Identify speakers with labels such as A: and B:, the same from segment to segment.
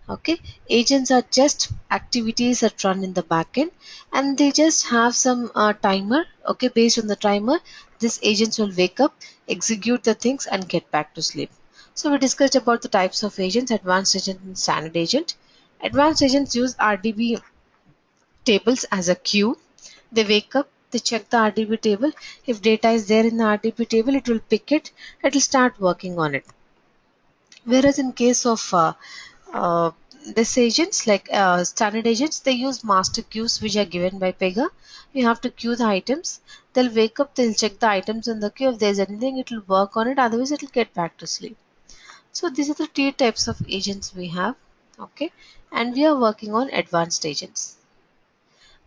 A: Okay, agents are just activities that run in the backend, and they just have some timer. Okay, based on the timer, these agents will wake up, execute the things, and get back to sleep. So we discussed about the types of agents: advanced agent and standard agent. Advanced agents use RDB tables as a queue. They wake up, they check the RDB table. If data is there in the RDB table, it will pick it, it will start working on it. Whereas in case of uh, this agents, like standard agents, they use master queues which are given by Pega. You have to queue the items. They'll wake up, they'll check the items in the queue. If there's anything, it will work on it. Otherwise, it will get back to sleep. So these are the three types of agents we have. Okay, and we are working on advanced agents.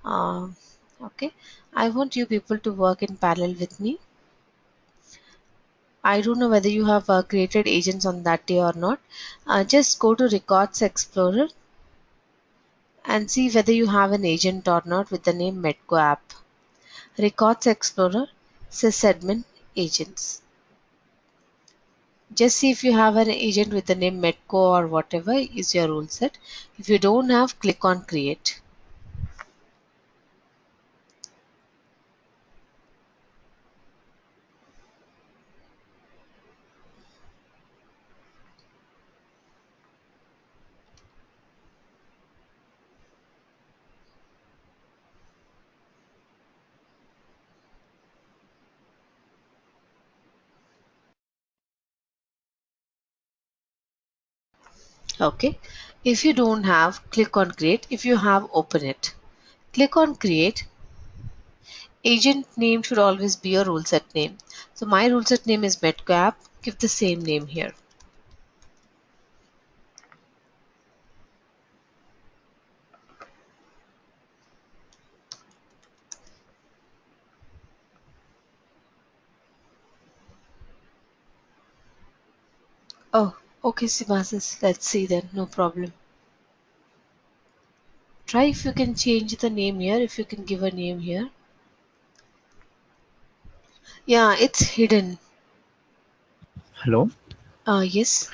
A: Um, okay, I want you people to work in parallel with me. I don't know whether you have created agents on that day or not. Just go to Records Explorer and see whether you have an agent or not with the name Medco app. Records Explorer, sysadmin, agents. Just see if you have an agent with the name Medco or whatever is your rule set. If you don't have, click on create. Okay. If you don't have, click on create. If you have, open it. Click on create. Agent name should always be your rule set name. So my rule set name is Medco app. Give the same name here. Oh, okay, Simasis. Let's see then. No problem. Try if you can change the name here. If you can give a name here. Yeah, it's hidden.
B: Hello.
A: Yes.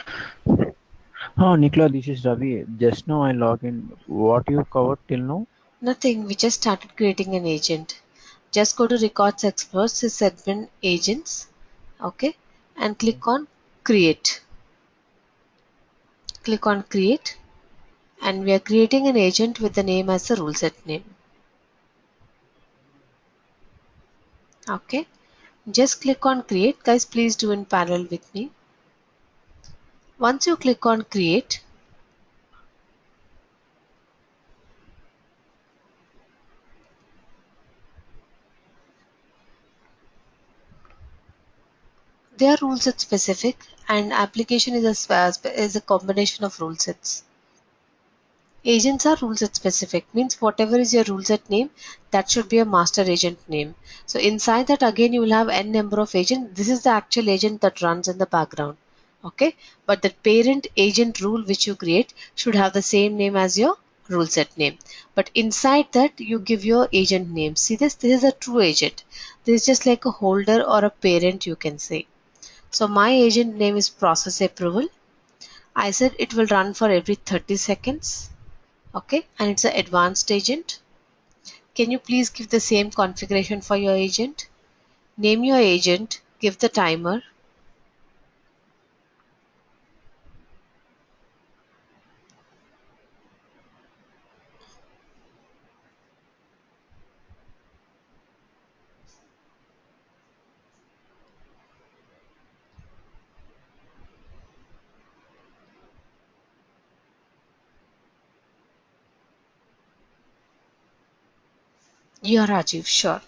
B: Oh, Nikla, this is Ravi. Just now I log in. What you covered till now?
A: Nothing. We just started creating an agent. Just go to Records Explorer, sysadmin agents. Okay. And click on create. Click on create. And we are creating an agent with the name as the rule set name. Okay. Just click on create. Guys, please do in parallel with me. Once you click on create, they are rule set specific, and application is is a combination of rule sets. Agents are rule set specific, means whatever is your rule set name, that should be a master agent name. So inside that again you will have n number of agents. This is the actual agent that runs in the background. Okay, but the parent agent rule which you create should have the same name as your rule set name. But inside that you give your agent name. See this? This is a true agent. This is just like a holder or a parent, you can say. So my agent name is process approval. I said it will run for every 30 seconds. Okay, and it's an advanced agent. Can you please give the same configuration for your agent? Name your agent, give the timer. Yeah, Rajiv, sure.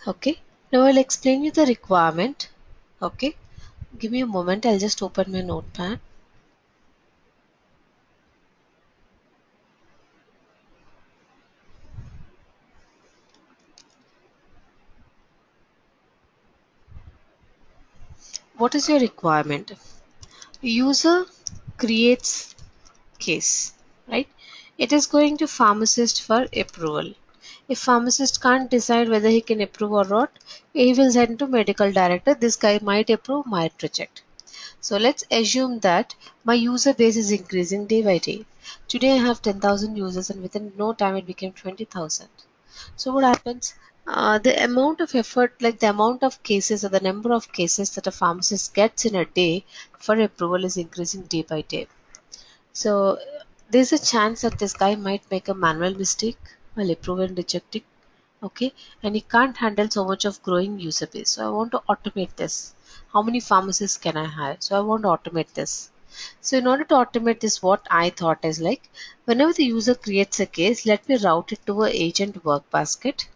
A: Okay, now I'll explain you the requirement. Okay, give me a moment, I'll just open my notepad. what is your requirement? User creates case, right? It is going to pharmacist for approval. If pharmacist can't decide whether he can approve or not, he will send to medical director. This guy might approve, might reject. So let's assume that my user base is increasing day by day. Today I have 10,000 users and within no time it became 20,000. So what happens? The amount of effort, like the amount of cases or the number of cases that a pharmacist gets in a day for approval is increasing day by day. So there's a chance that this guy might make a manual mistake while approving and rejecting. Okay, and he can't handle so much of growing user base. So I want to automate this. How many pharmacists can I hire? So I want to automate this. So in order to automate this, what I thought is like, whenever the user creates a case, let me route it to a agent work basket.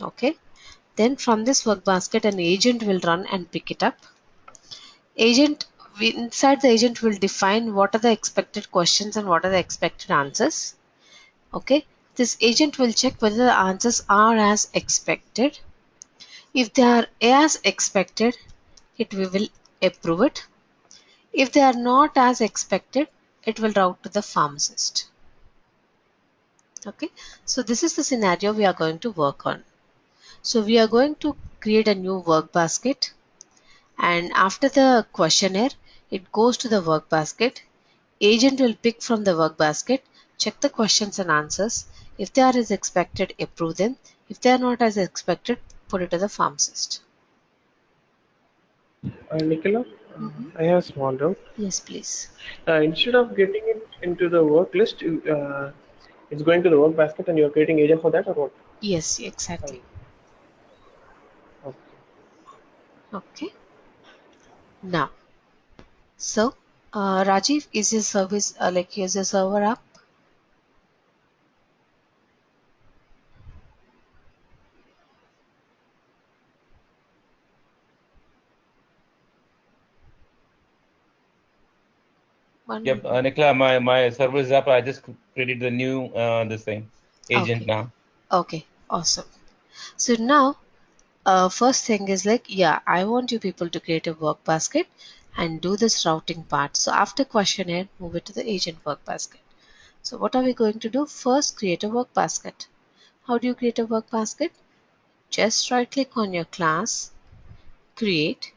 A: Okay. Then from this work basket, an agent will run and pick it up. Agent inside the agent will define what are the expected questions and what are the expected answers. Okay. This agent will check whether the answers are as expected. If they are as expected, we will approve it. If they are not as expected, it will route to the pharmacist. Okay, so this is the scenario we are going to work on. So we are going to create a new work basket, and after the questionnaire, it goes to the work basket. Agent will pick from the work basket, check the questions and answers. If they are as expected, approve them. If they are not as expected, put it to the pharmacist.
C: Nicola,
A: Mhm.
C: I have a small doubt.
A: Yes, please.
C: Instead of getting it into the work list, it's going to the work basket and you're creating agent for that or what?
A: Yes, exactly.
C: Um, okay.
A: Okay. Now, so Rajiv, is your service is your server up?
D: Yep,
A: One.
D: Nicola, my server is up. I just created the new this thing agent
A: Okay.
D: now.
A: Okay. Awesome. So now, first thing is like, yeah, I want you people to create a work basket and do this routing part. So after questionnaire, move it to the agent work basket. So what are we going to do? First, create a work basket. How do you create a work basket? Just right click on your class, create.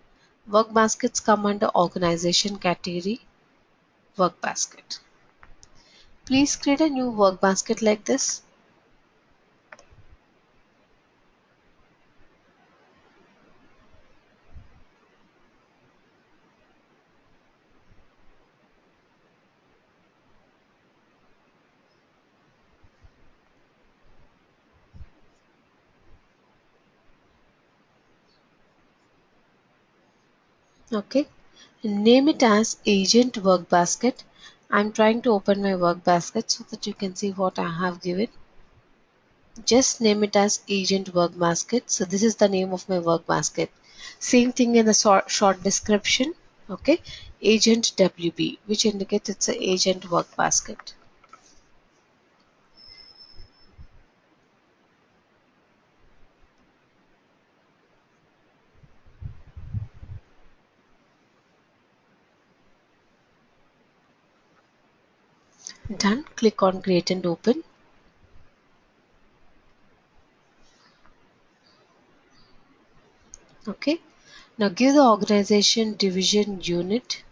A: Work baskets come under organization category, work basket. Please create a new work basket like this. Okay. Name it as agent work basket. I'm trying to open my work basket so that you can see what I have given. Just name it as agent work basket. So this is the name of my work basket. Same thing in the short description. Okay. Agent WB, which indicates it's an agent work basket. Done. Click on create and open. Okay. Now give the organization, division, unit.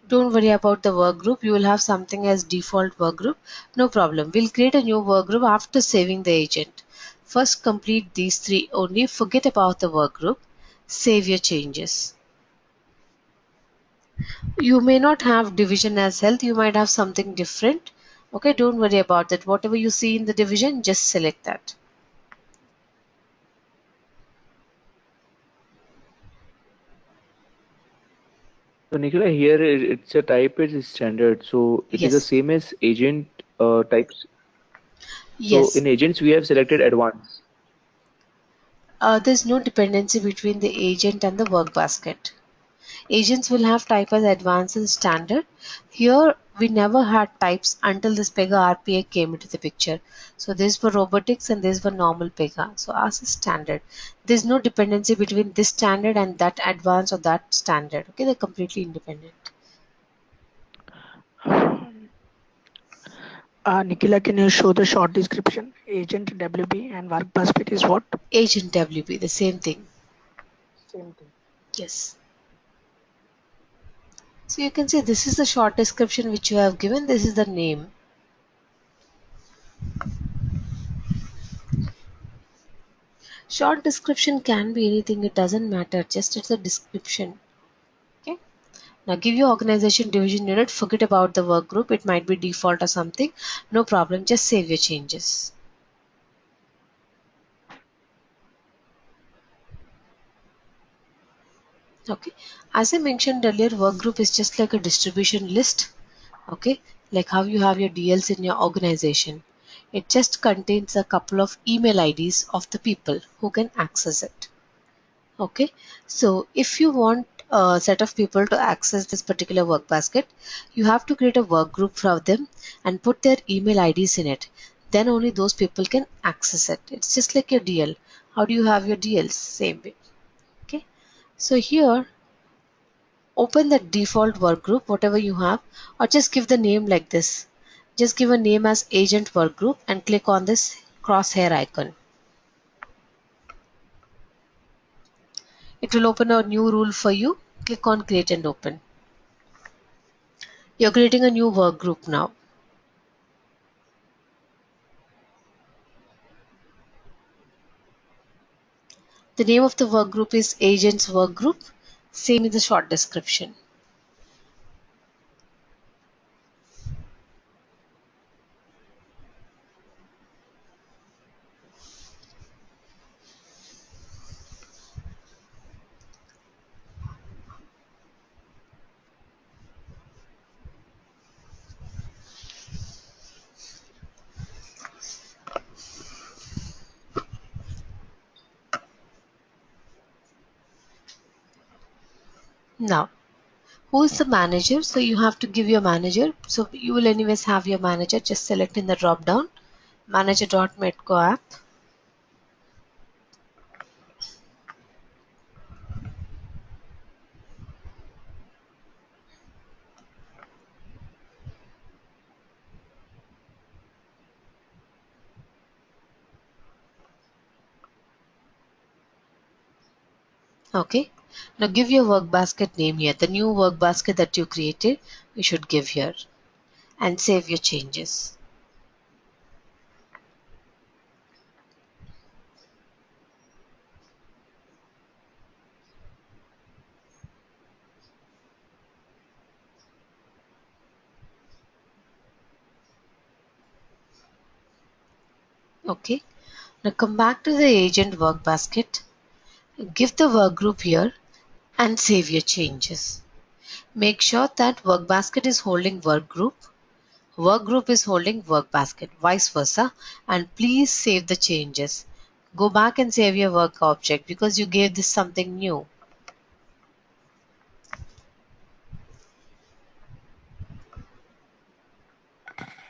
A: Don't worry about the work group. You will have something as default work group. No problem. We'll create a new work group after saving the agent. First complete these three only. Forget about the work group. Save your changes. You may not have division as health. You might have something different. Okay, don't worry about that. Whatever you see in the division, just select that.
B: So Nicola, here it's a type is standard, so it is the
A: Yes.
B: same as agent types. So
A: Yes.
B: in agents we have selected advanced.
A: There's no dependency between the agent and the work basket. Agents will have type as advanced and standard. Here, we never had types until this Pega RPA came into the picture. So this for robotics and this for normal Pega. So as a standard, there's no dependency between this standard and that advanced or that standard. Okay, they're completely independent.
E: Nikhila, can you show the short description? Agent WB and work basket is what?
A: Agent WB, the same thing.
E: Same thing.
A: Yes. So you can see this is the short description which you have given. This is the name. Short description can be anything. It doesn't matter. Just it's a description. Okay. Now give your organization division unit. Forget about the work group. It might be default or something. No problem. Just save your changes. Okay. As I mentioned earlier, work group is just like a distribution list. Okay. Like how you have your DLs in your organization. It just contains a couple of email IDs of the people who can access it. Okay. So if you want a set of people to access this particular work basket, you have to create a work group for them and put their email IDs in it. Then only those people can access it. It's just like your DL. How do you have your DLs? Same way. Okay. So here, open the default work group, whatever you have, or just give the name like this. Just give a name as agent work group and click on this crosshair icon. It will open a new rule for you. Click on create and open. You're creating a new work group now. The name of the work group is agents work group. Same in the short description. Now, who is the manager? So you have to give your manager. So you will anyways have your manager. Just select in the drop down manager.metco app. Okay. Now give your work basket name here. The new work basket that you created, you should give here and save your changes. Okay. Now come back to the agent work basket. Give the work group here and save your changes. Make sure that work basket is holding work group is holding work basket, vice versa, and please save the changes. Go back and save your work object because you gave this something new.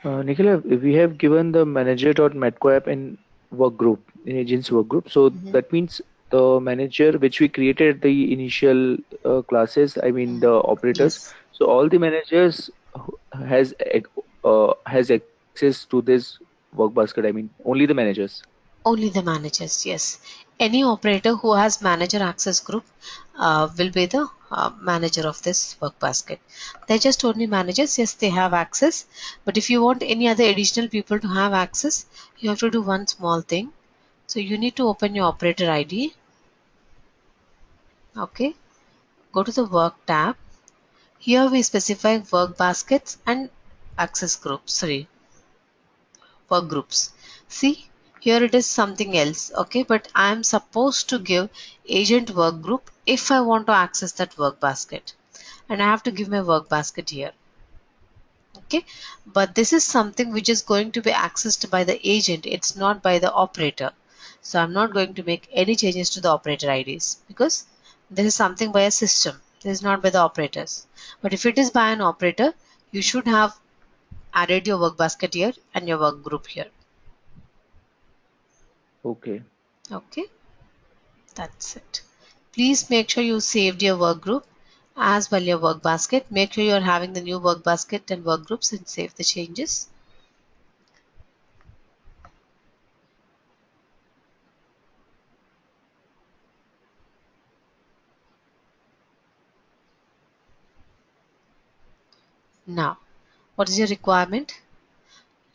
B: Nikhila, we have given the manager.metco app in work group, in agents work group. So that means the manager which we created the initial classes, I mean the operators.
A: Yes.
B: So all the managers has access to this work basket. I mean only the managers.
A: Only the managers, yes. Any operator who has manager access group will be the manager of this work basket. They're just only managers, yes, they have access. But if you want any other additional people to have access, you have to do one small thing. So you need to open your operator ID. Okay, go to the work tab. Here we specify work baskets and access groups, work groups. See, here it is something else, okay, but I am supposed to give agent work group if I want to access that work basket, and I have to give my work basket here. Okay, but this is something which is going to be accessed by the agent, it's not by the operator. So I'm not going to make any changes to the operator IDs because this is something by a system, this is not by the operators. But if it is by an operator, you should have added your work basket here and your work group here.
B: Okay.
A: Okay, that's it. Please make sure you saved your work group as well your work basket. Make sure you're having the new work basket and work groups and save the changes. Now, what is your requirement?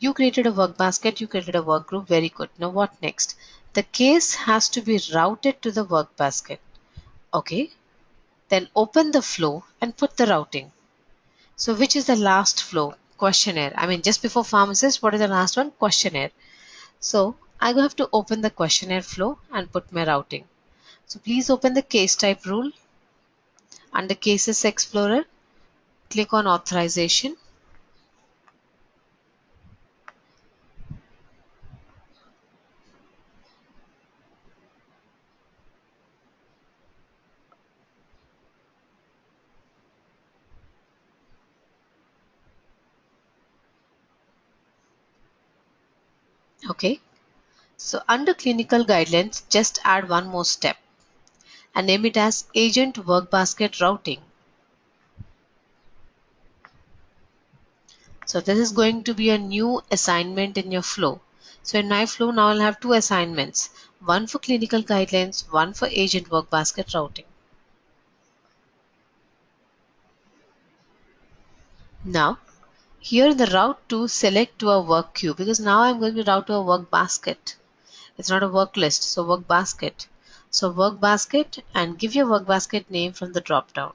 A: You created a work basket, you created a work group, very good. Now what next? The case has to be routed to the work basket. Okay, then open the flow and put the routing. So which is the last flow? Questionnaire. I mean, just before pharmacist, what is the last one? Questionnaire. So I have to open the questionnaire flow and put my routing. So please open the case type rule. Under Cases Explorer, click on Authorization. Okay. So under Clinical Guidelines, just add one more step and name it as Agent Work Basket Routing. So this is going to be a new assignment in your flow. So in my flow now I'll have two assignments, one for clinical guidelines, one for agent work basket routing. Now here in the route to, select to a work queue, because now I'm going to route to a work basket. It's not a work list, so work basket. So work basket, and give your work basket name from the drop down.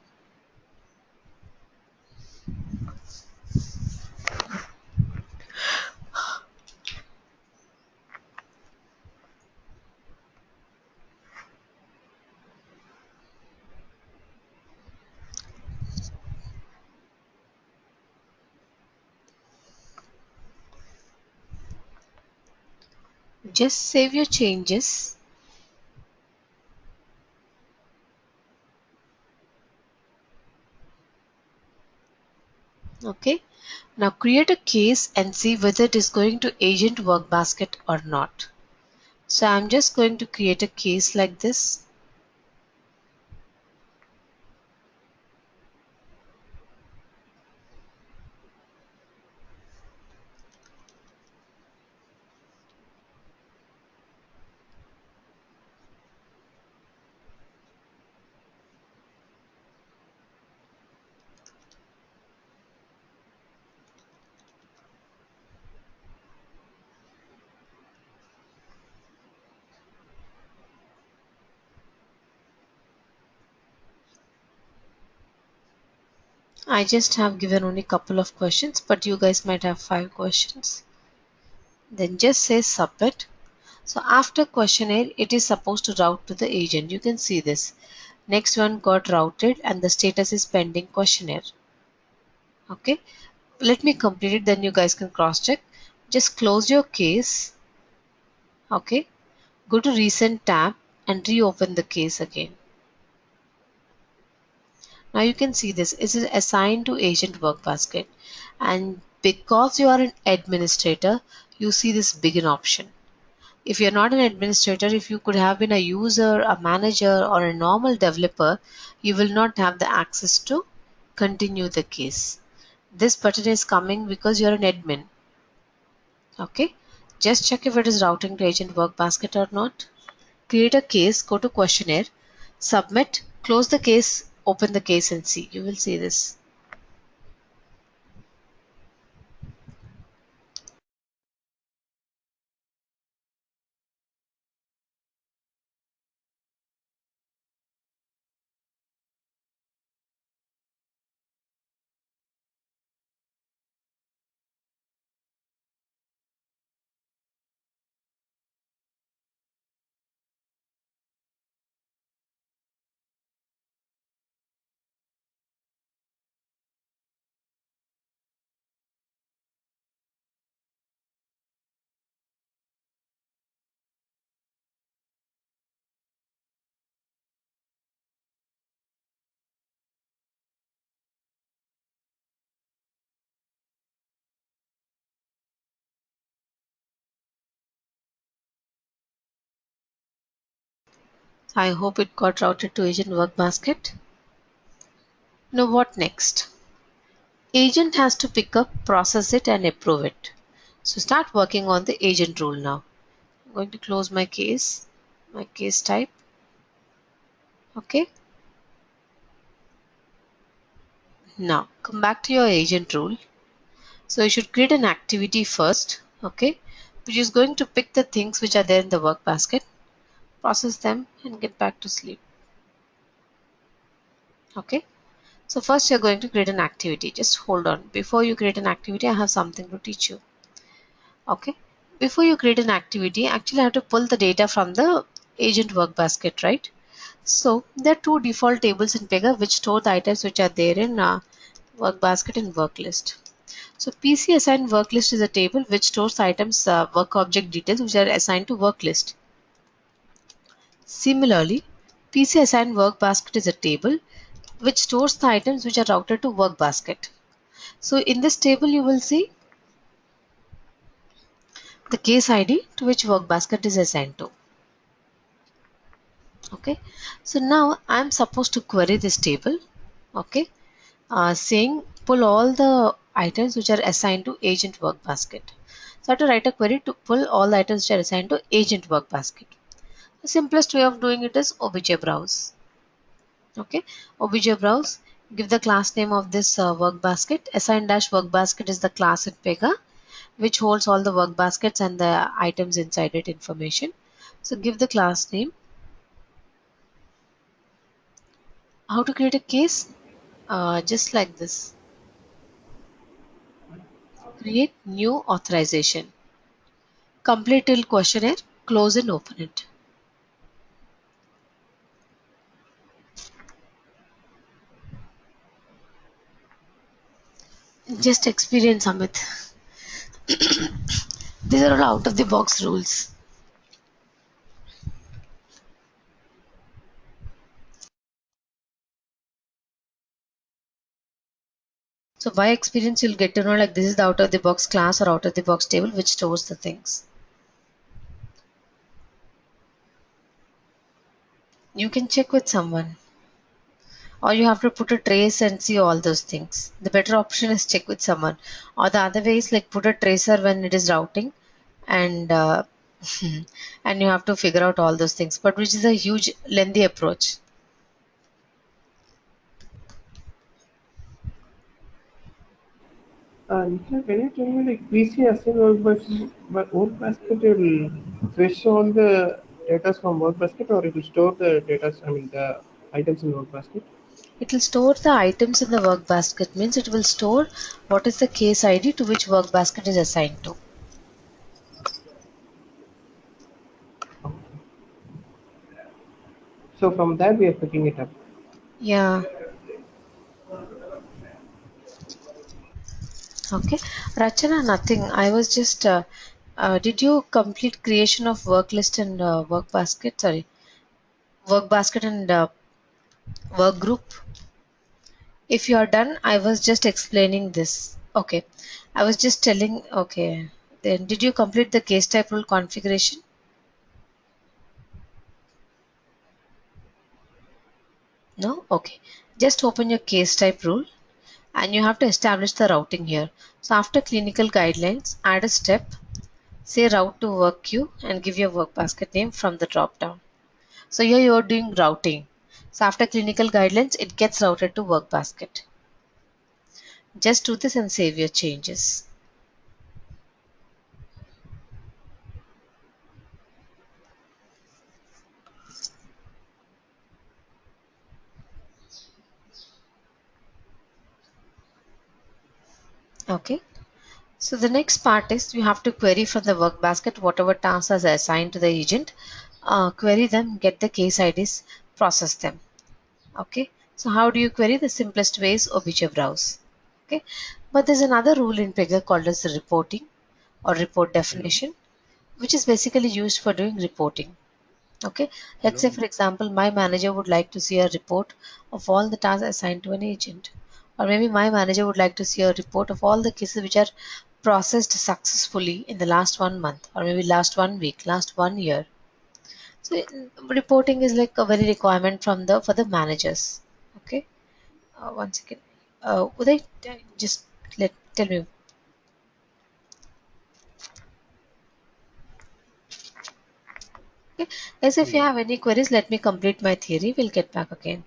A: Just save your changes. Okay. Now create a case and see whether it is going to agent work basket or not. So I'm just going to create a case like this. I just have given only a couple of questions, but you guys might have 5 questions. Then just say submit. So after questionnaire, it is supposed to route to the agent. You can see this. Next one got routed and the status is pending questionnaire. Okay. Let me complete it, then you guys can cross check. Just close your case. Okay. Go to recent tab and reopen the case again. Now you can see this is assigned to agent work basket, and because you are an administrator, you see this begin option. If you're not an administrator, if you could have been a user, a manager, or a normal developer, you will not have the access to continue the case. This button is coming because you're an admin. Okay, just check if it is routing to agent work basket or not. Create a case, go to questionnaire, submit, close the case, open the case and see. You will see this. I hope it got routed to agent work basket. Now what next? Agent has to pick up, process it, and approve it. So start working on the agent rule now. I'm going to close my case type. Okay. Now come back to your agent rule. So you should create an activity first, okay, which is going to pick the things which are there in the work basket, process them, and get back to sleep. Okay. So first you're going to create an activity. Just hold on. Before you create an activity, I have something to teach you. Okay. Before you create an activity, actually I have to pull the data from the agent work basket, right? So there are two default tables in Pega which store the items which are there in work basket and work list. So PC assigned work list is a table which stores items work object details which are assigned to work list. Similarly, PC assigned work basket is a table which stores the items which are routed to work basket. So in this table you will see the case ID to which work basket is assigned to. Okay, so now I am supposed to query this table. Okay, saying pull all the items which are assigned to agent work basket. So I have to write a query to pull all the items which are assigned to agent work basket. The simplest way of doing it is obj browse. Okay, obj browse, give the class name of this work basket. Assign dash work basket is the class in Pega which holds all the work baskets and the items inside it information. So give the class name. How to create a case? Just like this. Create new authorization. Complete till questionnaire, close and open it. Just experience, Amit. These are all out of the box rules. So by experience, you'll get to know like this is the out of the box class or out of the box table which stores the things. You can check with someone, or you have to put a trace and see all those things. The better option is check with someone, or the other way is like put a tracer when it is routing, and and you have to figure out all those things. But which is a huge lengthy approach.
C: Nikhil, can you tell me like PC assign work basket will fetch all the data from work basket or it will store the data, I mean the items in work basket?
A: It will store the items in the work basket, means it will store what is the case ID to which work basket is assigned to.
C: So from that we are picking it up.
A: Yeah. Okay. Rachana, nothing. I was just, did you complete creation of work list and work basket? Sorry, work basket and work group? If you are done, I was just explaining this. Okay. I was just telling, okay. Then did you complete the case type rule configuration? No? Okay. Just open your case type rule and you have to establish the routing here. So after clinical guidelines, add a step, say route to work queue and give your work basket name from the drop down. So here you are doing routing. So after clinical guidelines, it gets routed to work basket. Just do this and save your changes. Okay. So the next part is you have to query from the work basket whatever tasks are assigned to the agent. Query them, get the case IDs, process them. Okay. So how do you query? The simplest way is obj browse. Okay. But there's another rule in Pega called as the reporting or report definition, which is basically used for doing reporting. Okay, let's say for example, my manager would like to see a report of all the tasks assigned to an agent, or maybe my manager would like to see a report of all the cases which are processed successfully in the last 1 month, or maybe last 1 week, last 1 year. So reporting is like a very requirement from the for the managers. Okay. One second. Uday, just tell me. Okay. As if you have any queries, let me complete my theory. We'll get back again.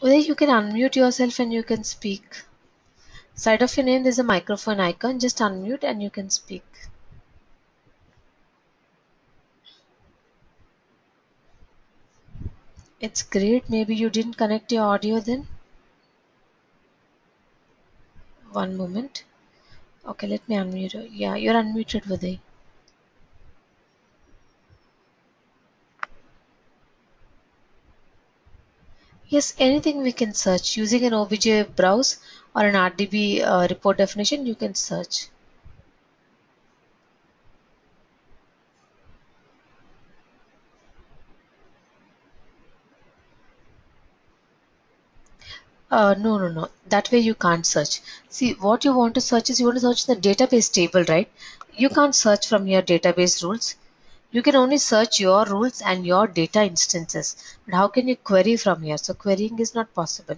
A: Uday, you can unmute yourself and you can speak. Side of your name there's a microphone icon. Just unmute and you can speak. It's great. Maybe you didn't connect your audio then. One moment. Okay, let me unmute you. Yeah, you're unmuted, Uday. Yes, anything we can search using an OBJ browse or an RDB report definition. You can search. No, no, no. That way you can't search. See, what you want to search is you want to search the database table, right? You can't search from your database rules. You can only search your rules and your data instances. But how can you query from here? So querying is not possible.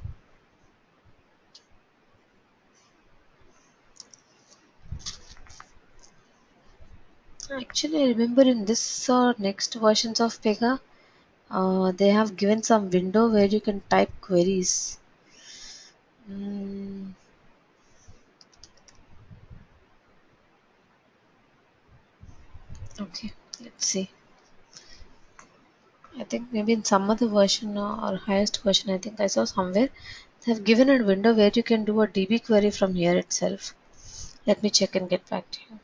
A: Actually, I remember in this next versions of Pega, they have given some window where you can type queries. Mm, okay, let's see. I think maybe in some other version or highest version, I think I saw somewhere they have given a window where you can do a DB query from here itself. Let me check and get back to you.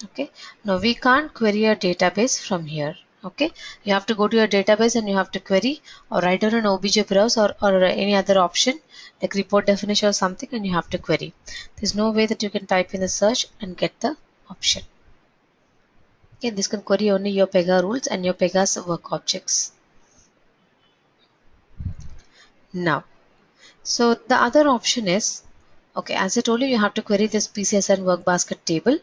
A: Okay, now we can't query a database from here. Okay, you have to go to your database and you have to query or write on an OBJ browse or any other option like report definition or something and you have to query. There's no way that you can type in the search and get the option. Okay, this can query only your Pega rules and your Pega's work objects. Now, so the other option is, okay, as I told you, you have to query this PCSN work basket table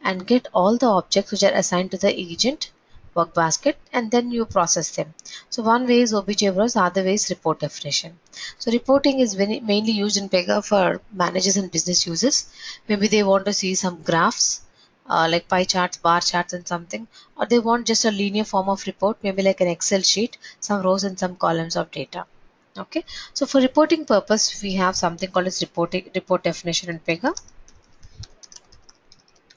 A: and get all the objects which are assigned to the agent work basket and then you process them. So one way is OBJ browse, other way is report definition. So reporting is mainly used in Pega for managers and business users. Maybe they want to see some graphs like pie charts, bar charts and something, or they want just a linear form of report, maybe like an Excel sheet, some rows and some columns of data. Okay, so for reporting purpose, we have something called as report definition in Pega.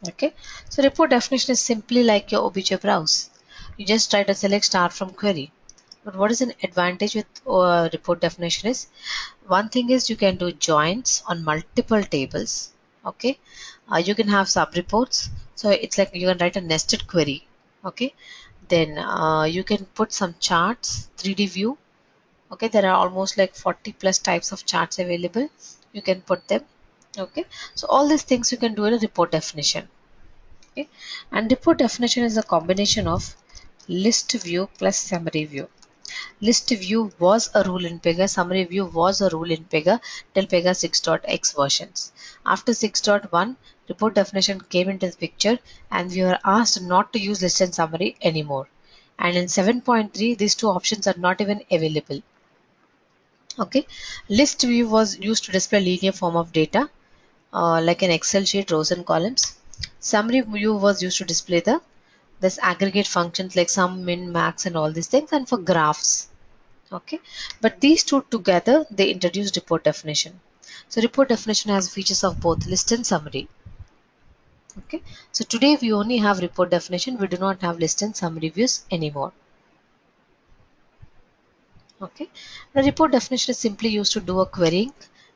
A: Okay, so report definition is simply like your OBJ browse. You just try to select start from query. But what is an advantage with report definition is, one thing is you can do joins on multiple tables. Okay, you can have sub reports. So it's like you can write a nested query. Okay, then you can put some charts, 3D view. Okay, there are almost like 40 plus types of charts available. You can put them. Okay, so all these things you can do in a report definition. Okay, and report definition is a combination of list view plus summary view. List view was a rule in Pega, summary view was a rule in Pega till Pega 6.x versions. After 6.1, report definition came into the picture and we were asked not to use list and summary anymore. And in 7.3, these two options are not even available. Okay, list view was used to display linear form of data like an Excel sheet, rows and columns. Summary view was used to display this aggregate functions like sum, min, max and all these things, and for graphs. Okay, but these two together they introduced report definition. So report definition has features of both list and summary. Okay, so today we only have report definition, we do not have list and summary views anymore. Okay, the report definition is simply used to do a querying,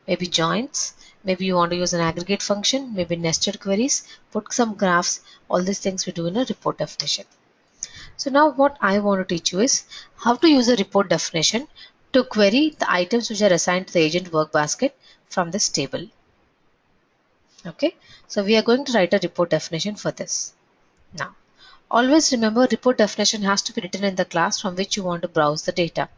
A: maybe joins, maybe you want to use an aggregate function, maybe nested queries, put some graphs, all these things we do in a report definition. So now what I want to teach you is how to use a report definition to query the items which are assigned to the agent work basket from this table. Okay, so we are going to write a report definition for this. Now, always remember report definition has to be written in the class from which you want to browse the data.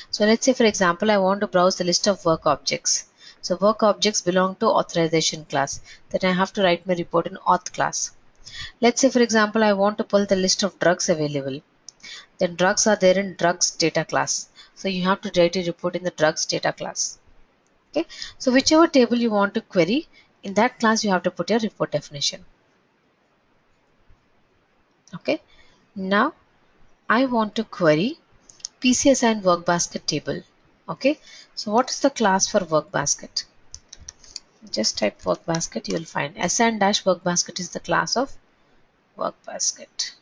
A: So let's say for example I want to browse the list of work objects. So work objects belong to authorization class. Then I have to write my report in auth class. Let's say, for example, I want to pull the list of drugs available. Then drugs are there in drugs data class. So you have to write a report in the drugs data class. Okay. So whichever table you want to query, in that class you have to put your report definition. Okay. Now I want to query PC assigned work basket table. Okay. So what is the class for work basket? Just type work basket, you will find assign dash work basket is the class of work basket.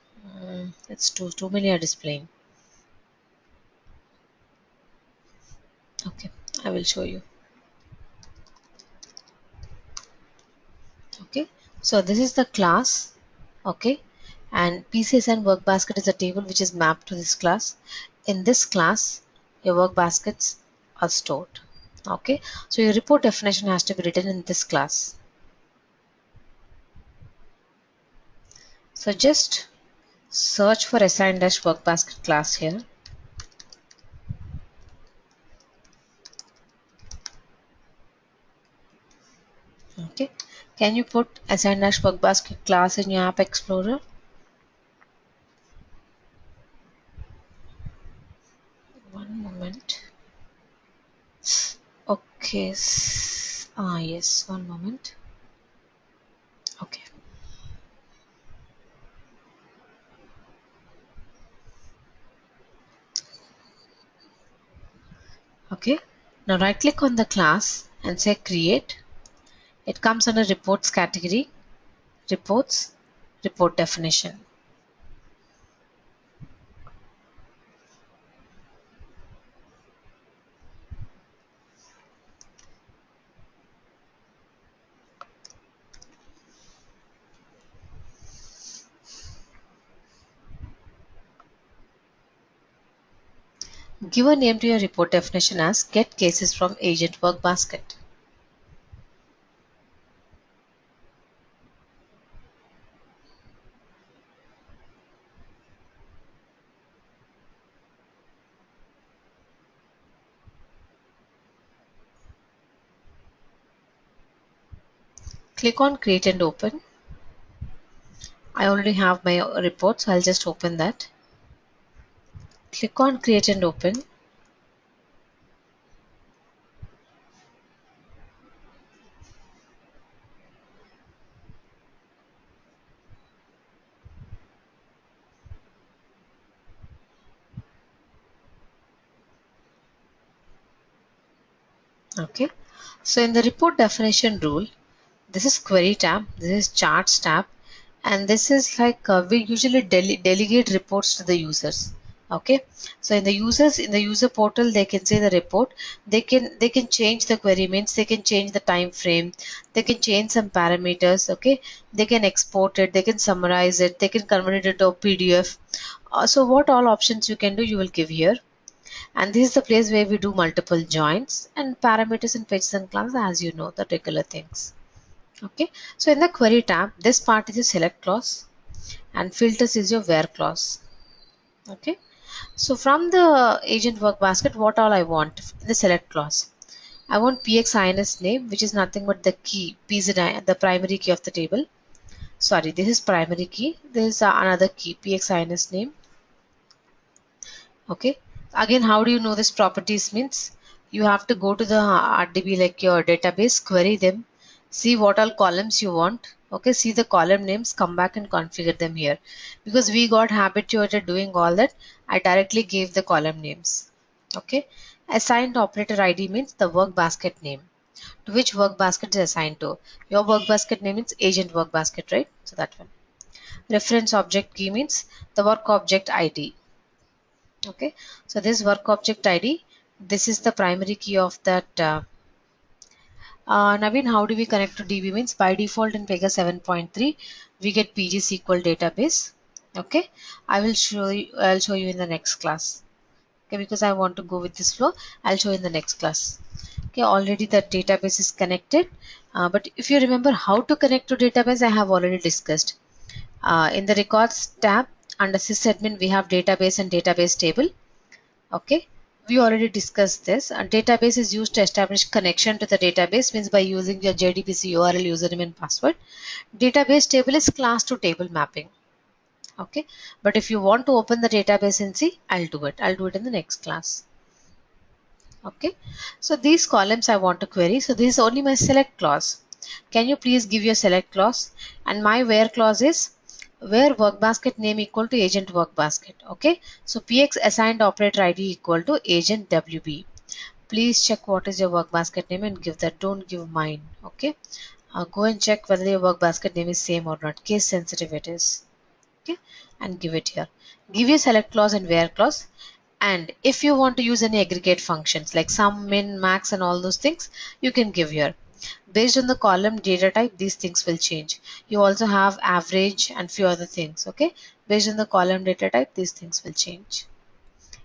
A: It's too many are displaying. Okay, I will show you. Okay, so this is the class. Okay, and PC assign work basket is a table which is mapped to this class. In this class, your work baskets are stored. Okay, so your report definition has to be written in this class. So just search for assign dash work basket class here. Okay, can you put assign dash work basket class in your app explorer? One moment. Okay, yes, one moment. Okay. Okay, now right click on the class and say create. It comes under reports category, reports, report definition. Give a name to your report definition as get cases from agent work basket. Click on create and open. I already have my report, so I'll just open that. Click on create and open. Okay, so in the report definition rule, this is query tab, this is charts tab, and this is like we usually delegate reports to the users. Okay, so in the user portal, they can say the report, they can change the query, means they can change the time frame, they can change some parameters. Okay, they can export it, they can summarize it, they can convert it into a PDF. So what all options you can do, you will give here. And this is the place where we do multiple joins and parameters and fetches and classes, as you know, the regular things. Okay, so in the query tab, this part is your select clause and filters is your where clause. Okay, so from the agent work basket, what all I want in the select clause? I want pxins name, which is nothing but the key pzi, the primary key of the table. Sorry, this is primary key. There is another key pxins name. Okay, again, how do you know this properties? Means you have to go to the RDB, like your database, query them, see what all columns you want. Okay, see the column names, come back and configure them here. Because we got habituated doing all that, I directly gave the column names. Okay, assigned operator ID means the work basket name, to which work basket is assigned to. Your work basket name is agent work basket, right? So that one. Reference object key means the work object ID. Okay, so this work object ID, this is the primary key of that. Naveen, how do we connect to DB? Means by default in Pega 7.3 we get PG SQL database. Okay, I'll show you in the next class. Okay, because I want to go with this flow, I'll show you in the next class. Okay, already the database is connected, but if you remember how to connect to database, I have already discussed. In the records tab under sysadmin, we have database and database table. Okay, we already discussed this. A database is used to establish connection to the database, means by using your JDBC URL, username and password. Database table is class to table mapping. Okay, but if you want to open the database in C, I'll do it in the next class. Okay, so these columns I want to query. So this is only my select clause. Can you please give your select clause? And my where clause is where work basket name equal to agent work basket. Okay, so px assigned operator id equal to agent wb. Please check what is your work basket name and give that. Don't give mine. Okay, go and check whether your work basket name is same or not. Case sensitive it is. Okay, and give it here. Give your select clause and where clause. And if you want to use any aggregate functions like sum, min, max and all those things, you can give here. Based on the column data type, these things will change. You also have average and few other things. Okay, based on the column data type, these things will change.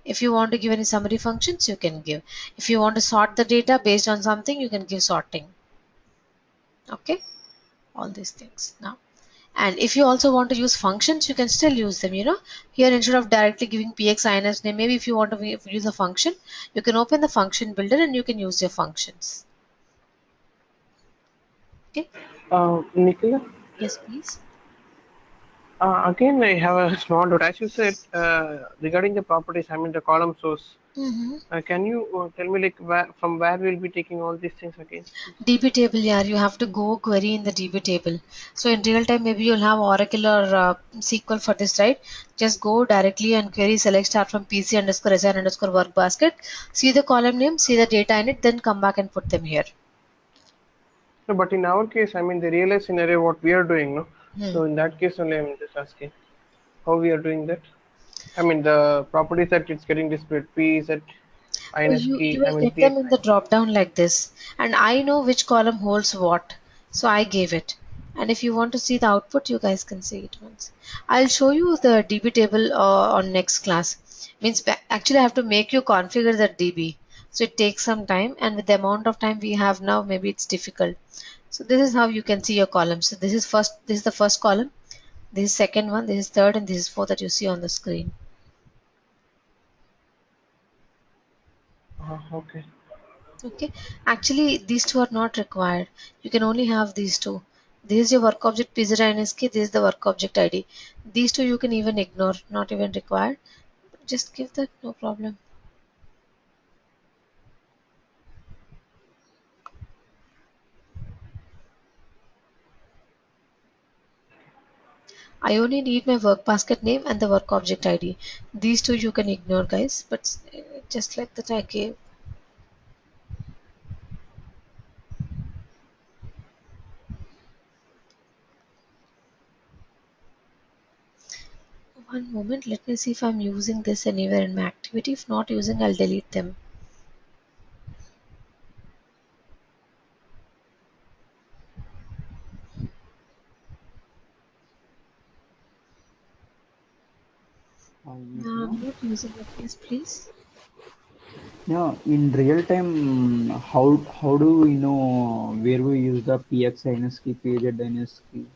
A: If you want to give any summary functions, you can give. If you want to sort the data based on something, you can give sorting. Okay, all these things now. And if you also want to use functions, you can still use them. Here instead of directly giving px ins name, maybe if you want to use a function, you can open the function builder and you can use your functions. Okay.
C: Nicola,
A: Yes, please.
C: again, I have a small doubt. As you said, regarding the properties, I mean the column source. Can you tell me like from where we'll be taking all these things again?
A: DB table, yeah, you have to go query in the DB table. So in real time, maybe you'll have Oracle or SQL for this, right? Just go directly and query select start from PC underscore assign underscore work basket. See the column name, see the data in it, then come back and put them here.
C: No, but in our case, I mean the real life scenario, what we are doing, no? So in that case only, I'm just asking how we are doing that. I mean the properties that it's getting displayed, P set, INS
A: You
C: key, I
A: will
C: mean
A: get
C: PX.
A: them in the drop down like this, and I know which column holds what, so I gave it. And if you want to see the output, you guys can see it once. I'll show you the DB table on next class. Means actually I have to make you configure that DB, so it takes some time, and with the amount of time we have now, maybe it's difficult. So this is how you can see your columns. So this is the first column, this is second one, this is third, and this is fourth that you see on the screen.
C: Okay.
A: Okay, actually these two are not required. You can only have these two. This is your work object PZINSK, this is the work object ID. These two you can even ignore, not even required. Just give that, no problem. I only need my work basket name and the work object ID. These two you can ignore, guys, but just like that I gave. One moment, let me see if I'm using this anywhere in my activity. If not using, I'll delete them. No,
F: Nicola?
A: I'm not using it. Yes, please.
F: Yeah, in real time, how do we know where we use the PX NS key, PZ NS key?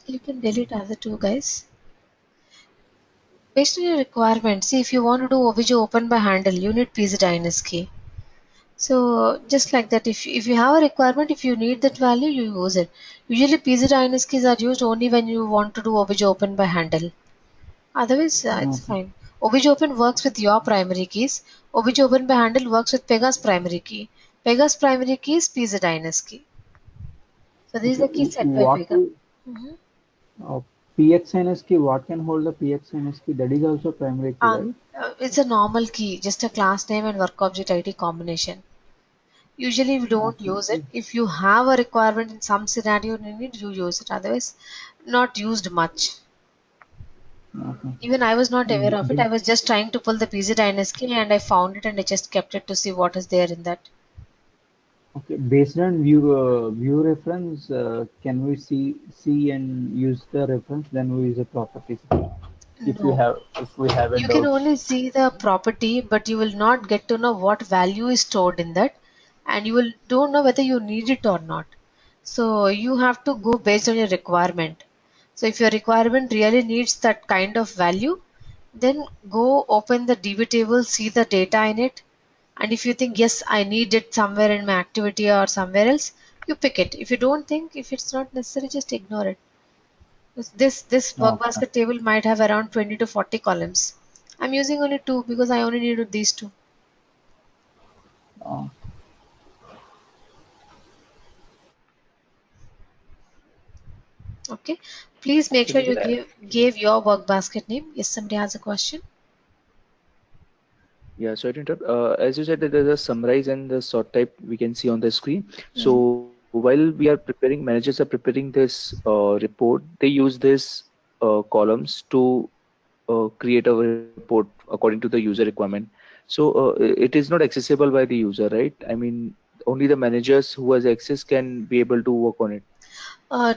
A: You can delete other two, guys. Based on your requirement, see if you want to do OBJ open by handle, you need PZINS key. So just like that, if you have a requirement, if you need that value, you use it. Usually PZINS keys are used only when you want to do OBJ open by handle. Otherwise, it's
F: Okay.
A: fine. OBJ open works with your primary keys. OBJ open by handle works with Pega's primary key. Pega's primary key is PZINS key. So this is
F: Okay.
A: the key set by
F: What
A: Pega.
F: will PX NS key? What can hold the PX NS key? That is also primary key, right?
A: It's a normal key, just a class name and work object ID combination. Usually we don't
F: Okay.
A: use it. If you have a requirement in some scenario you need, you use it. Otherwise, not used much.
F: Okay.
A: Even I was not aware of it.
F: Be-
A: I was just trying to pull the PZINSK and I found it and I just kept it to see what is there in that.
F: Okay. Based on view reference, can we see and use the reference? Then we use the properties.
A: No.
F: If we have a
A: You can
F: doubt.
A: only see the property, but you will not get to know what value is stored in that, and you will don't know whether you need it or not. So you have to go based on your requirement. So if your requirement really needs that kind of value, then go open the DB table, see the data in it, and if you think yes, I need it somewhere in my activity or somewhere else, you pick it. If you don't think, if it's not necessary, just ignore it. This work
F: Okay.
A: basket table might have around 20 to 40 columns. I'm using only two because I only needed these two.
F: Uh,
A: Okay. Please make
B: So
A: sure you
B: Nikhil,
A: give your work basket name. Yes, somebody has a question.
B: yeah, sorry to interrupt. As you said that there's a summarize and the sort type we can see on the screen.
A: Hmm.
B: So while we are preparing, managers are preparing this report, they use this columns to create a report according to the user requirement. So it is not accessible by the user, right? I mean, only the managers who has access can be able to work on it.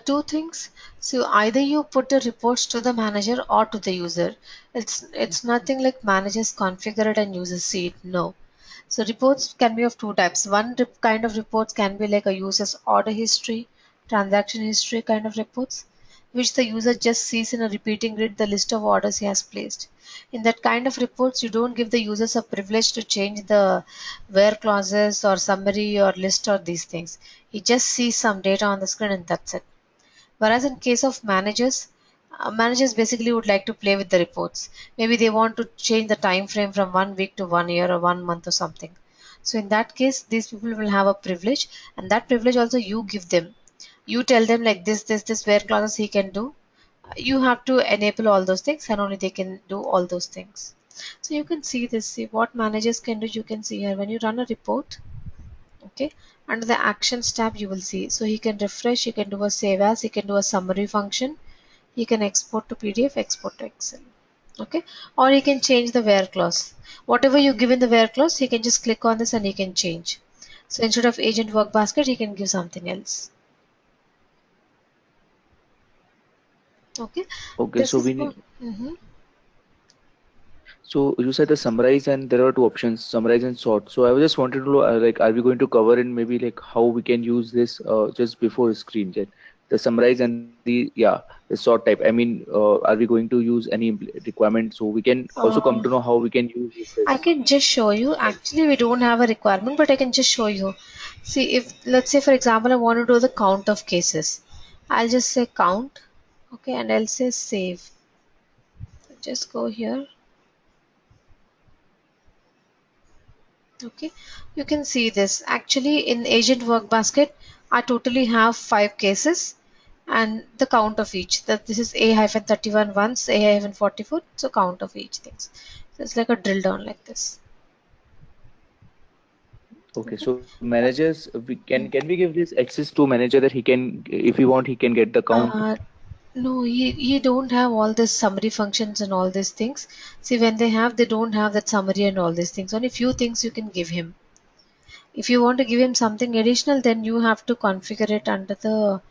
A: Two things. So either you put the reports to the manager or to the user. It's nothing like managers configure it and users see it. No. So reports can be of two types. One kind of reports can be like a user's order history, transaction history kind of reports, which the user just sees in a repeating grid the list of orders he has placed. In that kind of reports, you don't give the users a privilege to change the where clauses or summary or list or these things. He just sees some data on the screen and that's it. Whereas in case of managers, managers basically would like to play with the reports. Maybe they want to change the time frame from 1 week to 1 year or 1 month or something. So in that case, these people will have a privilege, and that privilege also you give them. You tell them like this where clauses he can do. You have to enable all those things, and only they can do all those things. So you can see this. See what managers can do. You can see here when you run a report. Okay, under the actions tab you will see, so he can refresh, he can do a save as, he can do a summary function, he can export to PDF, export to Excel. Okay, or he can change the where clause. Whatever you give in the where clause, he can just click on this and he can change. So instead of agent work basket, he can give something else. Okay,
B: Okay,
A: this
B: so
A: is
B: we
A: what.
B: need.
A: Mhm.
B: So you said the summarize and there are two options, summarize and sort. So I was just wanted to know, like, are we going to cover in maybe like how we can use this just before screen chat, the summarize and the sort type. I mean, are we going to use any requirement so we can also come
A: Uh,
B: to know how we can use
A: I
B: this?
A: can just show you. Actually, we don't have a requirement, but I can just show you. See, if let's say for example, I want to do the count of cases, I'll just say count, okay, and I'll say save. Just go here, okay. You can see this. Actually, in Agent Work Basket, I totally have 5 cases and the count of each. That this is A-31 once, A-44, so count of each things. So it's like a drill down like this.
B: Okay,
A: Okay.
B: so managers, we give this access to manager that he can, if he want, he can get the count.
A: Uh, no, he don't have all this summary functions and all these things. See, when they don't have that summary and all these things. Only few things you can give him. If you want to give him something additional, then you have to configure it under the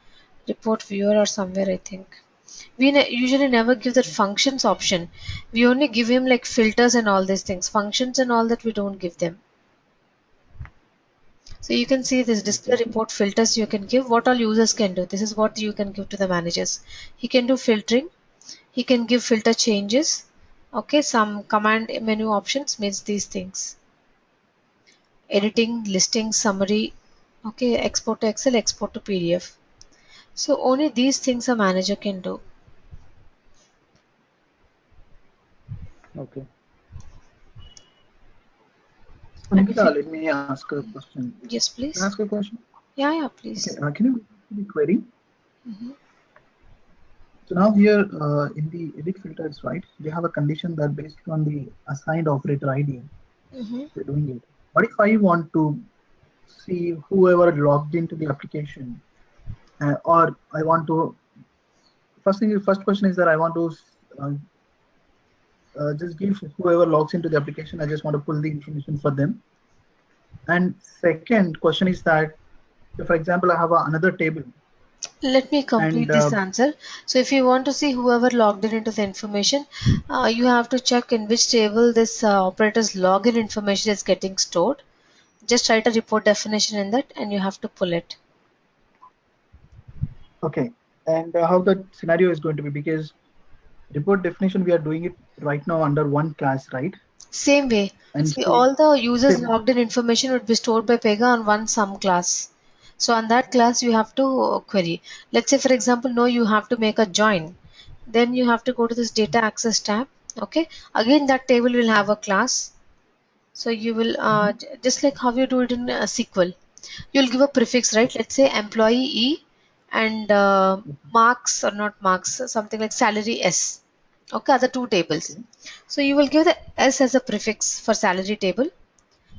A: report viewer or somewhere, I think. We usually never give that functions option. We only give him like filters and all these things. Functions and all that we don't give them. So you can see this display
B: Okay.
A: report filters you can give. What all users can do. This is what you can give to the managers. He can do filtering. He can give filter changes. Okay, some command menu options means these things. Editing, listing, summary. Okay, export to Excel, export to PDF. So only these things a manager can do.
B: Okay.
G: So
A: And if
G: Nikita,
A: you,
G: let me ask a question.
A: yes,
G: Can I
A: please.
G: ask a question?
A: Yeah, yeah,
G: Okay,
A: please.
G: can you repeat the query?
A: Hmm.
G: So now here in the edit filters, right, we have a condition that based on the assigned operator ID,
A: Hmm.
G: we're doing it. What if I want to see whoever logged into the application, or I want to first question is that I want to uh, just give whoever logs into the application. I just want to pull the information for them. And second question is that, if, for example, I have another table
A: Let me
G: and
A: complete this answer. So if you want to see whoever logged in into the information, you have to check in which table this operator's login information is getting stored. Just write a report definition in that and you have to pull it.
G: okay, and how the scenario is going to be, because report definition, we are doing it right now under one class, right?
A: Same way.
G: And
A: See, all the users
G: same,
A: logged in information would be stored by Pega on one sum class. So on that class, you have to query. Let's say, for example, no, you have to make a join. Then you have to go to this data access tab. Okay. Again, that table will have a class. So you will, just like how you do it in SQL, you'll give a prefix, right? Let's say employee E and marks or not marks, something like salary S. Okay, are the two tables. So you will give the S as a prefix for salary table.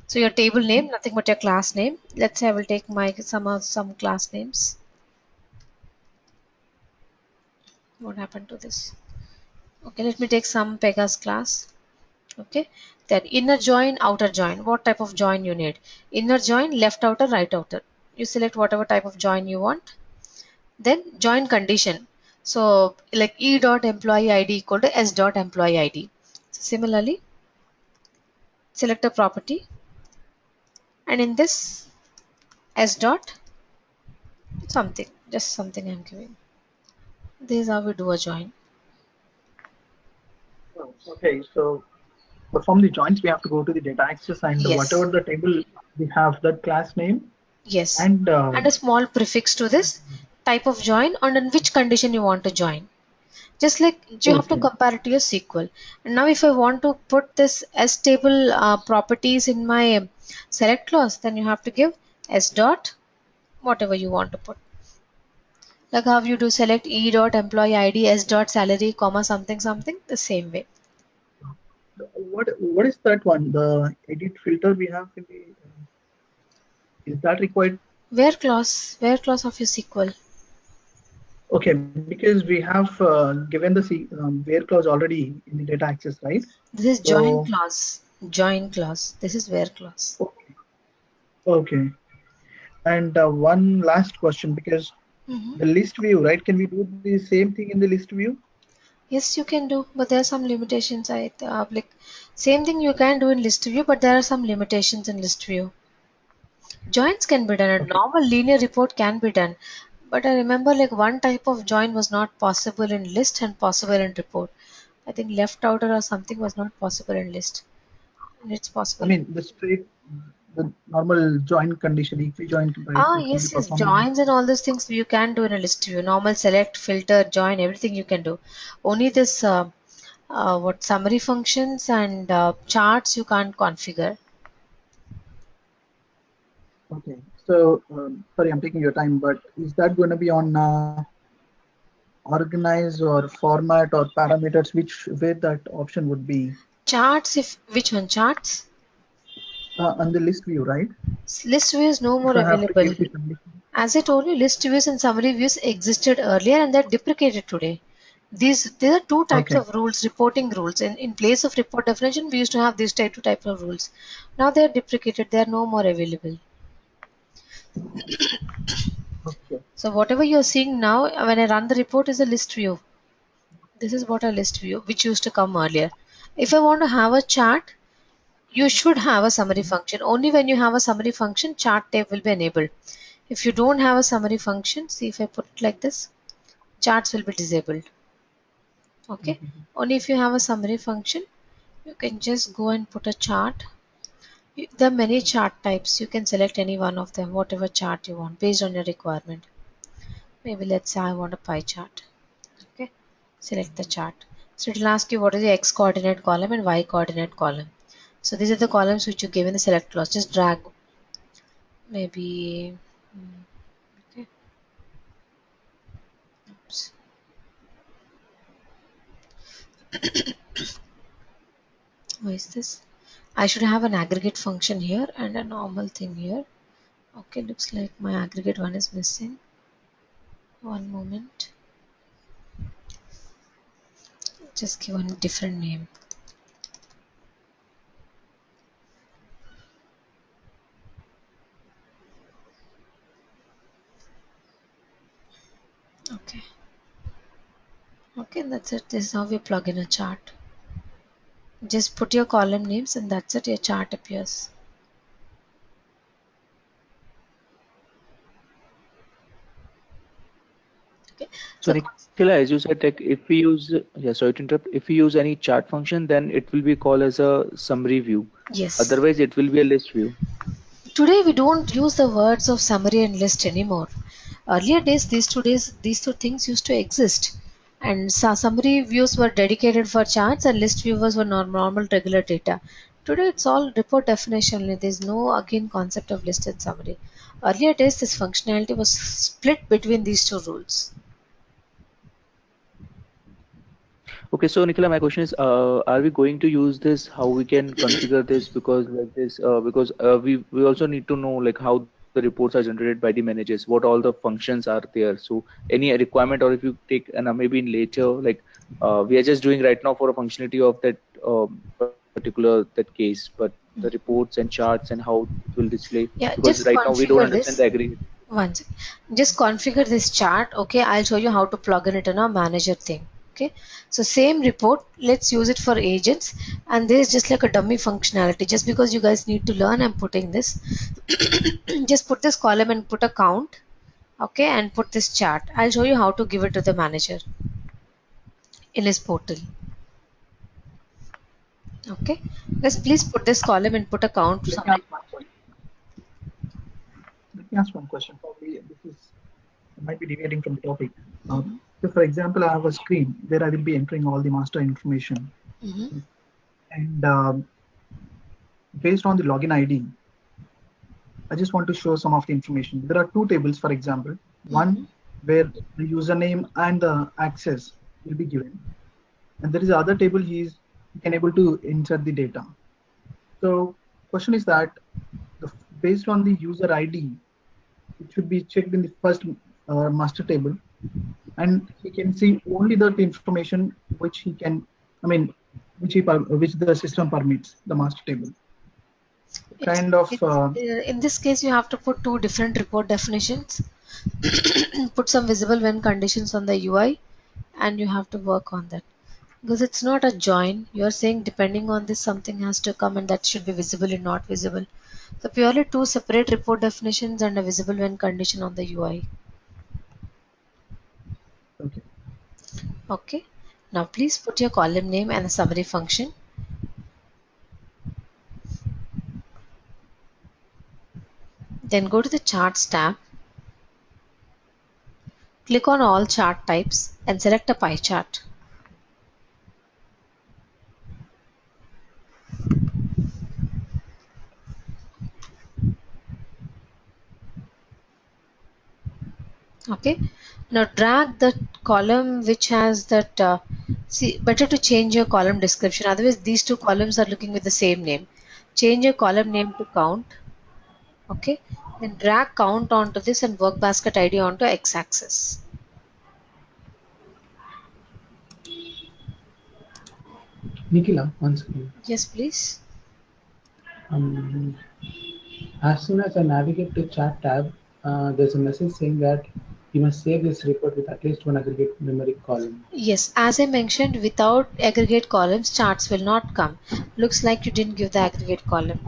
A: So your table name, nothing but your class name. Let's say I will take my some class names. What happened to this? Okay, let me take some Pegasus class. Okay, then inner join, outer join. What type of join you need? Inner join, left outer, right outer. You select whatever type of join you want. Then join condition. So like E dot employee ID equal to S dot employee ID. So similarly, select a property, and in this S dot something, just something I'm giving. This is how we do a join.
G: okay, so perform the joins, we have to go to the data access and
A: Yes.
G: whatever the table we have that class name
A: Yes.
G: and
A: And a small prefix to this type of join and in which condition you want to join. Just like you have to
G: okay,
A: compare it to your SQL. And now if I want to put this S table properties in my select clause, then you have to give S dot whatever you want to put. Like how you do select E dot employee ID S dot salary comma something something the same way.
G: what is that one? The edit filter we have in the, is that required?
A: Where clause of your SQL?
G: Okay, because we have given the where clause already in the data access, right?
A: This is join
G: So
A: clause. Join clause. This is where clause.
G: okay, okay. And one last question, because
A: Mhm.
G: the list view, right? Can we do the same thing in the list view?
A: Yes, you can do, but there are some limitations. Like same thing you can do in list view, but there are some limitations in list view. Joins can be done. A
G: Okay,
A: normal linear report can be done, but I remember like one type of join was not possible in list and possible in report. I think left outer or something was not possible in list, and it's
G: I
A: possible.
G: mean the straight, the normal join condition, if we join, right,
A: Ah,
G: that can be
A: yes, yes.
G: performed in.
A: Joins and all those things you can do in a list view. Normal select, filter, join, everything you can do. Only this what summary functions and charts you can't configure.
G: Okay, so sorry, I'm taking your time, but is that going to be on organize or format or parameters? Which way that option would be
A: Charts, if which one charts?
G: on the list view, right?
A: List view is no
G: If
A: more
G: I have to
A: available.
G: give the condition.
A: As I told you, list views and summary views existed earlier and they're deprecated today. These are two types
G: Okay,
A: of rules, reporting rules. In place of report definition, we used to have these two types of rules. Now they're deprecated, they're no more available.
G: okay,
A: So whatever you're seeing now, when I run the report is a list view. This is what a list view, which used to come earlier. If I want to have a chart, you should have a summary function. Only when you have a summary function, chart tab will be enabled. If you don't have a summary function, see if I put it like this, charts will be disabled. Okay. Only if you have a summary function, you can just go and put a chart. There are many chart types. You can select any one of them, whatever chart you want, based on your requirement. Maybe let's say I want a pie chart. Okay. Select the chart. So it will ask you what is the x coordinate column and y coordinate column. So these are the columns which you give in the select clause. Just drag. Maybe. Okay. Oops. Why is this? I should have an aggregate function here and a normal thing here. Okay, looks like my aggregate one is missing. One moment. Just give one different name. Okay. Okay, that's it. This is how we plug in a chart. Just put your column names and that's it. Your chart appears. Okay.
B: So
A: So
B: Nikhila, as you said, like if we use, yeah, sorry to interrupt, if we use any chart function, then it will be called as a summary view.
A: yes,
B: Otherwise, it will be a list view.
A: today we don't use the words of summary and list anymore. Earlier days, these two things used to exist. And summary views were dedicated for charts and list viewers were normal regular data. Today it's all report definition. There's no again concept of list and summary. Earlier days this functionality was split between these two rules.
B: Okay, so Nicola, my question is, are we going to use this? How we can configure this? Because like this, because we also need to know like how the reports are generated by the managers, what all the functions are there. So any requirement, or if you take and maybe in later, like we are just doing right now for a functionality of that particular that case, but the reports and charts and how it will display,
A: Yeah,
B: because
A: just
B: right now we don't
A: configure
B: understand the
A: this.
B: aggregate.
A: One second. Just configure this chart. Okay, I'll show you how to plug in it in our manager thing. Okay, so same report, let's use it for agents, and there's just like a dummy functionality. Just because you guys need to learn, I'm putting this. Just put this column and put a count. Okay, and put this chart. I'll show you how to give it to the manager in his portal. Okay, just please put this column and put a count.
G: Let me ask one question. Let me ask one question. Probably this is might be deviating from the topic. So, for example, I have a screen where I will be entering all the master information,
A: Mm-hmm.
G: and based on the login ID, I just want to show some of the information. There are two tables, for example, one where the username and the access will be given, and there is the other table he can able to insert the data. So, question is that based on the user ID, it should be checked in the first master table, and he can see only that information which he can, I mean, which the system permits the master table. Kind of.
A: In this case, you have to put two different report definitions. Put some visible when conditions on the UI, and you have to work on that. Because it's not a join. You're saying depending on this, something has to come and that should be visible and not visible. So purely two separate report definitions and a visible when condition on the UI.
G: Okay.
A: Okay. Now please put your column name and a summary function. Then go to the charts tab. Click on all chart types and select a pie chart. Okay, now drag the column which has that see, better to change your column description, otherwise these two columns are looking with the same name. Change your column name to count. Okay, then drag count onto this and work basket ID onto x-axis.
H: Nikhila, one second.
A: Yes, please.
H: As soon as I navigate to chat tab, there's a message saying that you must save this report with at least one aggregate numeric column.
A: Yes, as I mentioned, without aggregate columns charts will not come. Looks like you didn't give the aggregate column.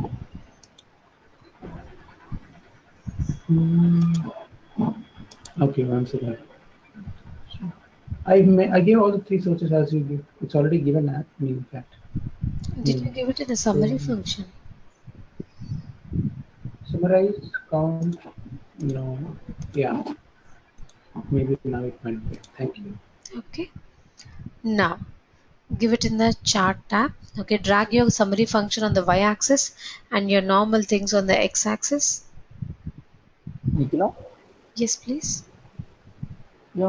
H: Okay, one second. I gave all the three sources as you give. It's already given at me, in fact.
A: Did you give it in the summary function?
H: Summarize, count, no, yeah. Maybe now it might be. Thank you.
A: Okay. Now, give it in the chart tab. Okay, drag your summary function on the y-axis and your normal things on the x-axis.
F: Nikhila?
A: Yes, please.
F: Yeah,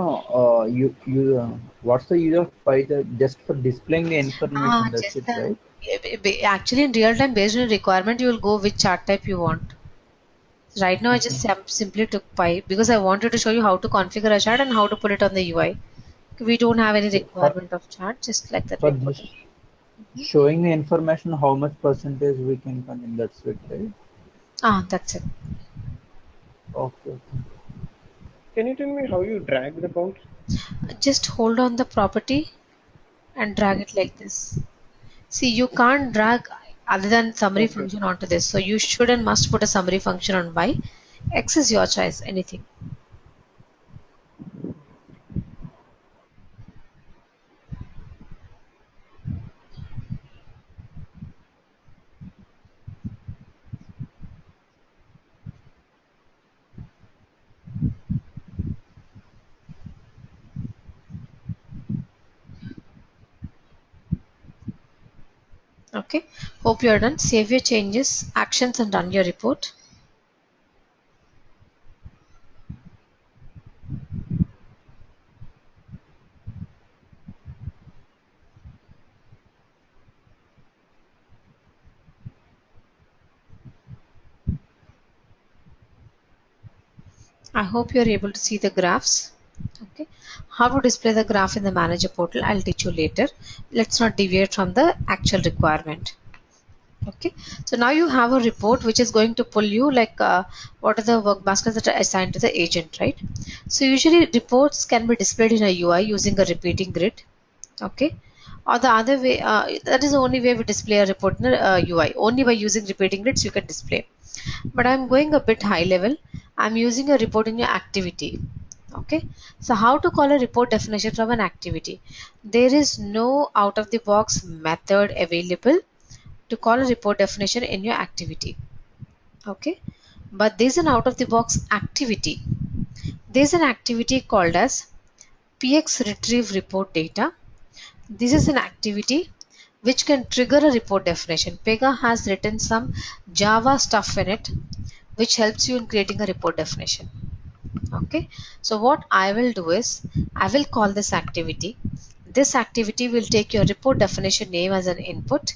F: what's the use of Python just for displaying the information? That's it, right?
A: Actually, in real time, based on requirement, you will go which chart type you want. Right now, I just simply took Py because I wanted to show you how to configure a chart and how to put it on the UI. We don't have any requirement of chart, just like that.
F: For just showing the information, how much percentage we can consume. That's it, right?
A: That's it.
F: Okay.
C: Can you tell me how you drag the count?
A: Just hold on the property and drag it like this. See, you can't drag other than summary function onto this. So you should and must put a summary function on Y. X is your choice, anything. Okay, hope you are done. Save your changes, actions, and run your report. I hope you are able to see the graphs. Okay, how to display the graph in the manager portal, I'll teach you later. Let's not deviate from the actual requirement. Okay, so now you have a report which is going to pull you like what are the work baskets that are assigned to the agent, right? So usually reports can be displayed in a UI using a repeating grid. Okay, or the other way, that is the only way we display a report in a UI. Only by using repeating grids you can display. But I'm going a bit high level. I'm using a report in your activity. Okay, so how to call a report definition from an activity? There is no out of the box method available to call a report definition in your activity. Okay, but there's an out of the box activity. There's an activity called as px retrieve report data. This is an activity which can trigger a report definition. Pega has written some Java stuff in it which helps you in creating a report definition. Okay, so what I will do is I will call this activity. This activity will take your report definition name as an input,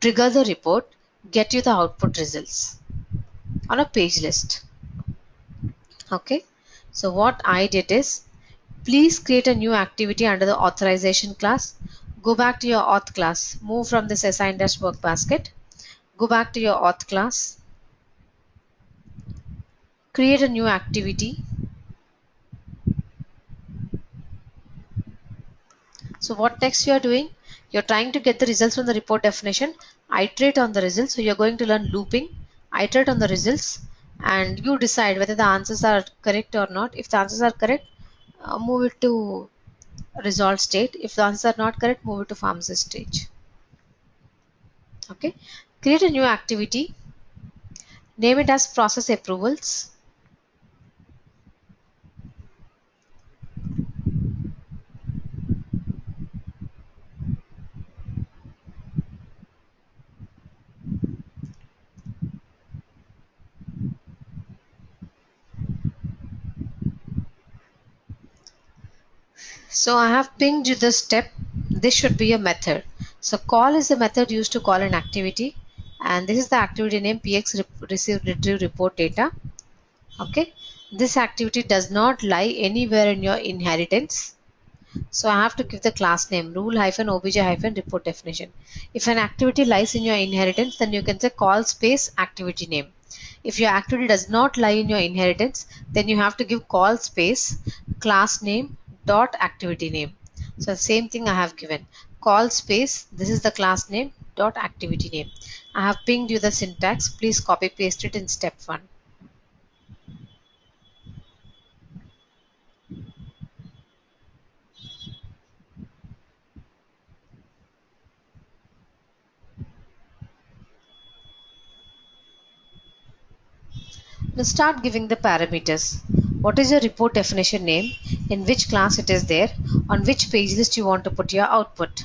A: trigger the report, get you the output results on a page list. Okay, so what I did is please create a new activity under the authorization class. Go back to your auth class, move from this assign dash work basket, go back to your auth class, create a new activity. So what next you are doing? You're trying to get the results from the report definition, iterate on the results. So you're going to learn looping, iterate on the results, and you decide whether the answers are correct or not. If the answers are correct, move it to resolve state. If the answers are not correct, move it to pharmacist stage. Okay, create a new activity, name it as process approvals. So I have pinged you the step. This should be a method. So call is the method used to call an activity, and this is the activity name px receive retrieve report data. Okay, this activity does not lie anywhere in your inheritance. So I have to give the class name rule hyphen obj hyphen report definition. If an activity lies in your inheritance, then you can say call space activity name. If your activity does not lie in your inheritance, then you have to give call space class name dot activity name. So same thing I have given call space, this is the class name dot activity name. I have pinged you the syntax. Please copy paste it in step 1. Now start giving the parameters. What is your report definition name, in which class it is there, on which page list you want to put your output.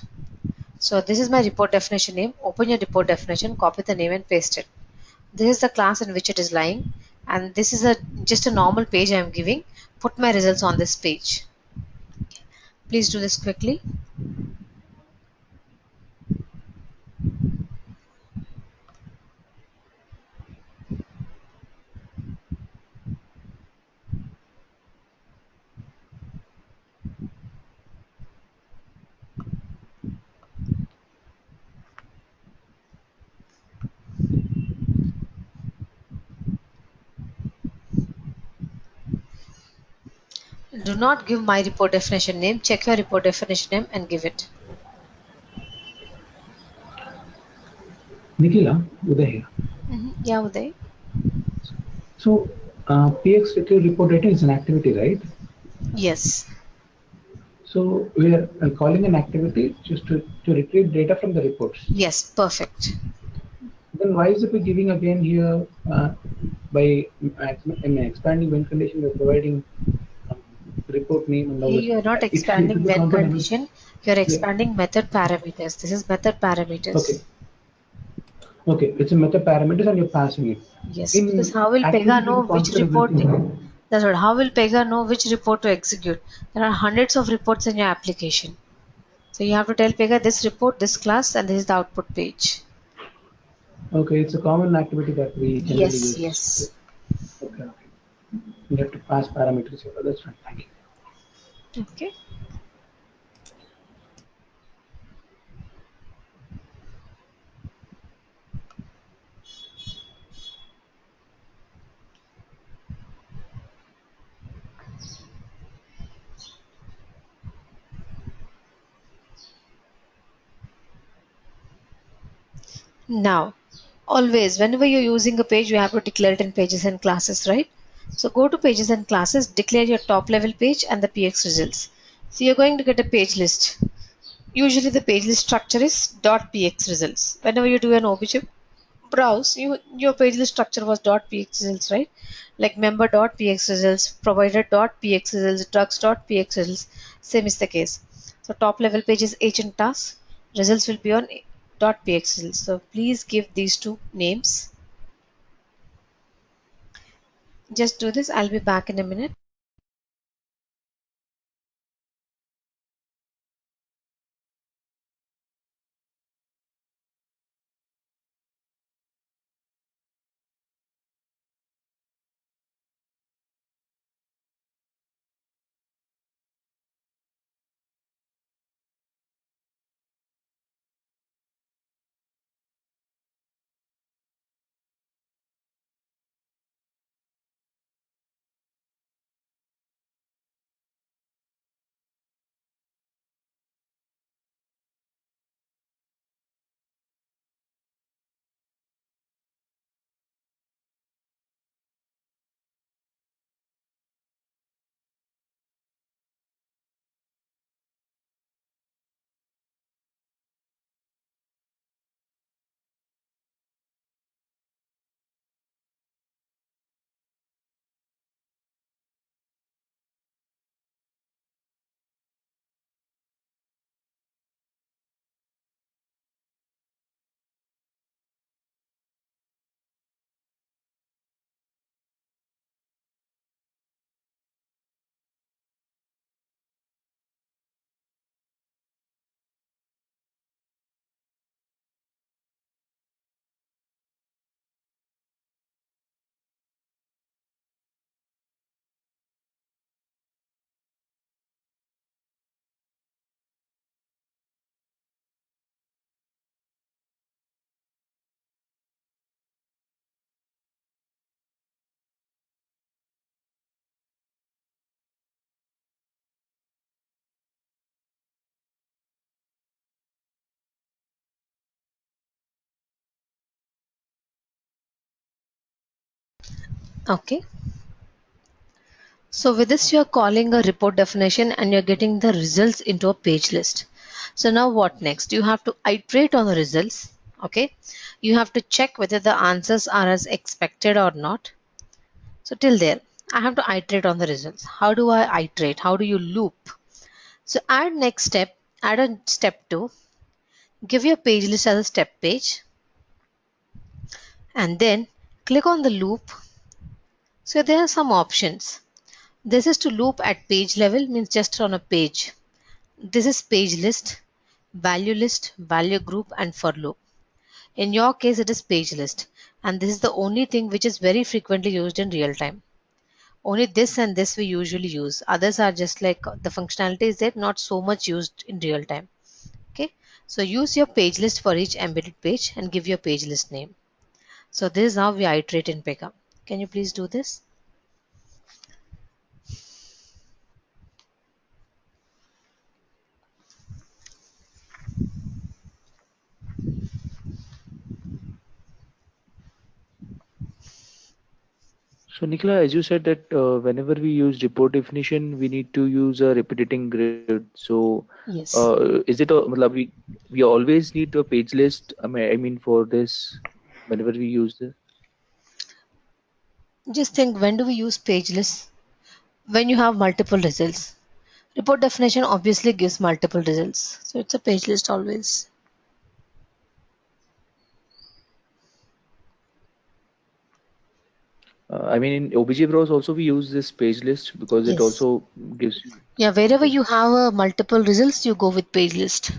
A: So this is my report definition name. Open your report definition, copy the name and paste it. This is the class in which it is lying, and this is just a normal page I am giving. Put my results on this page. Please do this quickly. Do not give my report definition name. Check your report definition name and give it.
H: Nikhila, Uday here.
A: Yeah, Uday.
H: So, PX retrieve report data is an activity, right?
A: Yes.
H: So we are calling an activity just to retrieve data from the reports.
A: Yes, perfect.
H: Then why is it we're giving again here by expanding when condition we're providing report name and all that?
A: You are not expanding when condition. You are expanding method parameters. This is method parameters.
H: Okay. Okay, it's a method parameters and you're passing it.
A: Yes, because
H: In
A: how will Pega
H: activity,
A: know
H: we
A: which
H: configure
A: report?
H: everything, right?
A: That's right. How will Pega know which report to execute? There are hundreds of reports in your application. So you have to tell Pega this report, this class, and this is the output page.
H: Okay, it's a common activity that we generally
A: Yes,
H: use.
A: yes.
H: Okay, okay. You have to pass parameters here. That's fine. Thank you.
A: Okay. Now, always, whenever you're using a page, you have to declare it in pages and classes, right? So go to pages and classes, declare your top level page and the PX results. So you're going to get a page list. Usually the page list structure is .px results. Whenever you do an obj browse, your page list structure was .px results, right? Like member.px results, provider.px results, drugs.px results. Same is the case. So top level page is agent task. Results will be on .px results. So please give these two names. Just do this. I'll be back in a minute. Okay. So with this, you're calling a report definition and you're getting the results into a page list. So now what next? You have to iterate on the results. Okay. You have to check whether the answers are as expected or not. So till there, I have to iterate on the results. How do I iterate? How do you loop? So add next step, add a step 2, give your page list as a step page, and then click on the loop. So there are some options. This is to loop at page level, means just on a page. This is page list, value group, and for loop. In your case, it is page list, and this is the only thing which is very frequently used in real time. Only this and this we usually use. Others are just like the functionality is there, not so much used in real time. Okay, so use your page list for each embedded page and give your page list name. So this is how we iterate in Pega. Can you please do this?
B: So, Nicola, as you said that whenever we use report definition, we need to use a repeating grid. So,
A: Yes.
B: is it a, matlab, we always need a page list? I mean for this, whenever we use this.
A: Just think, when do we use page lists? When you have multiple results. Report definition obviously gives multiple results. So it's a page list always.
B: I mean, in OBJ browse also we use this page list because it
A: Yes.
B: also gives you.
A: Yeah, wherever
B: Okay.
A: you have multiple results, you go with page list.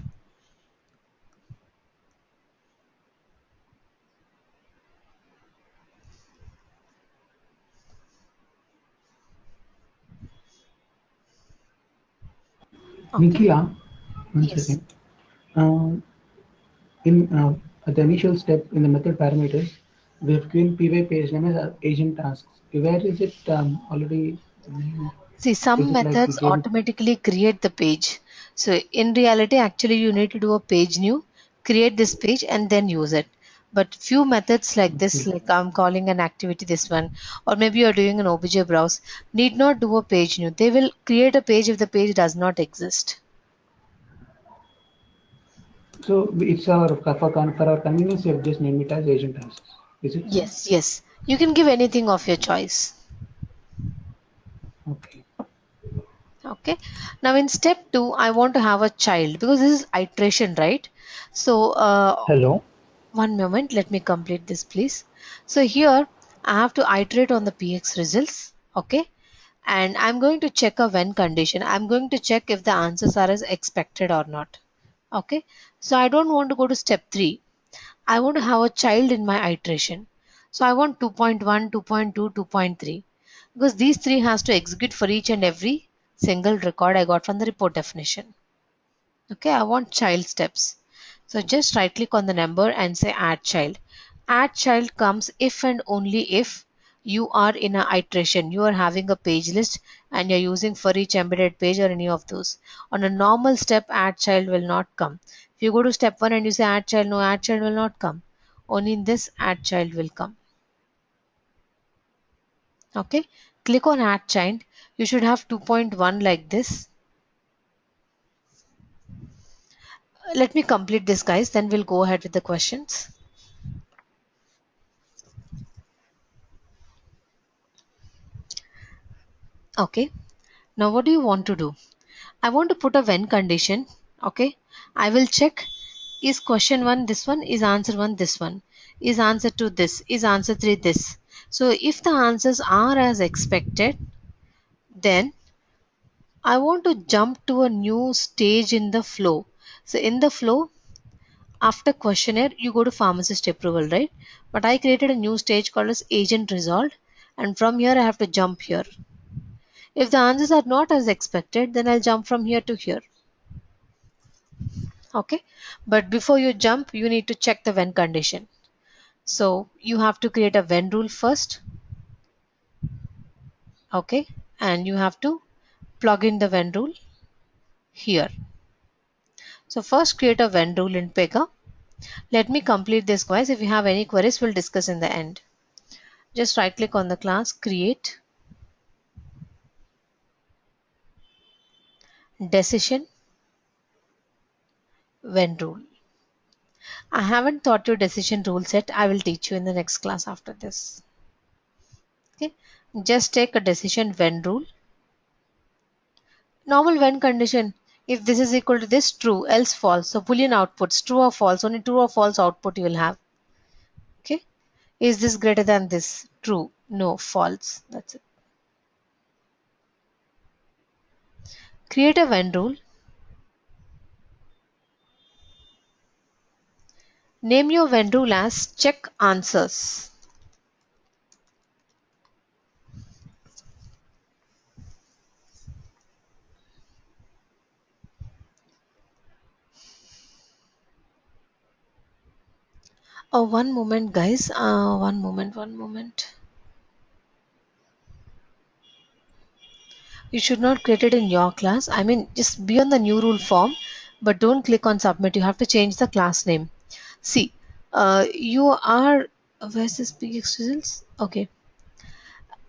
A: Okay.
H: Nikhila, one
A: Yes.
H: second. Um, in at the initial step in the method parameters, we have given py page name as agent tasks. Where is it already named?
A: See,
H: Is
A: some
H: it like we
A: methods
H: gave it?
A: automatically create the page. So in reality, actually, you need to do a page new, create this page, and then use it. But few methods like this,
H: Okay.
A: like I'm calling an activity this one, or maybe you're doing an OBJ browse, need not do a page new. They will create a page if the page does not exist.
H: So it's our for our convenience, we have just named it as agent tasks. Is it so?
A: Yes, yes. You can give anything of your choice.
H: Okay.
A: Okay. Now in step 2, I want to have a child because this is iteration, right? So
F: Hello.
A: one moment, let me complete this, please. So here I have to iterate on the PX results. Okay. And I'm going to check a when condition. I'm going to check if the answers are as expected or not. Okay. So I don't want to go to step 3. I want to have a child in my iteration. So I want 2.1, 2.2, 2.3 because these three has to execute for each and every single record I got from the report definition. Okay, I want child steps. So just right click on the number and say add child. Add child comes if and only if you are in a iteration, you are having a page list and you're using for each embedded page or any of those. On a normal step, add child will not come. If you go to step 1 and you say add child, no, add child will not come. Only in this add child will come. Okay, click on add child. You should have 2.1 like this. Let me complete this, guys, then we'll go ahead with the questions. Okay, now what do you want to do? I want to put a when condition. Okay, I will check is question 1 this one, is answer 1 this one, is answer 2 this, is answer 3 this. So if the answers are as expected, then I want to jump to a new stage in the flow. So in the flow, after questionnaire, you go to pharmacist approval, right? But I created a new stage called as agent resolved, and from here I have to jump here. If the answers are not as expected, then I'll jump from here to here. Okay, but before you jump, you need to check the when condition. So you have to create a when rule first. Okay, and you have to plug in the when rule here. So first create a when rule in Pega. Let me complete this, guys. If you have any queries, we'll discuss in the end. Just right click on the class, create decision when rule. I haven't taught you decision rule set. I will teach you in the next class after this. Okay, just take a decision when rule. Normal when condition. If this is equal to this, true, else false. So Boolean outputs, true or false. Only true or false output you will have. Okay. Is this greater than this? True. No, false. That's it. Create a when rule. Name your when rule as check answers. Oh, one moment, guys. One moment, one moment. You should not create it in your class. I mean, just be on the new rule form, but don't click on submit. You have to change the class name. See, you are, where's this PX results? Okay.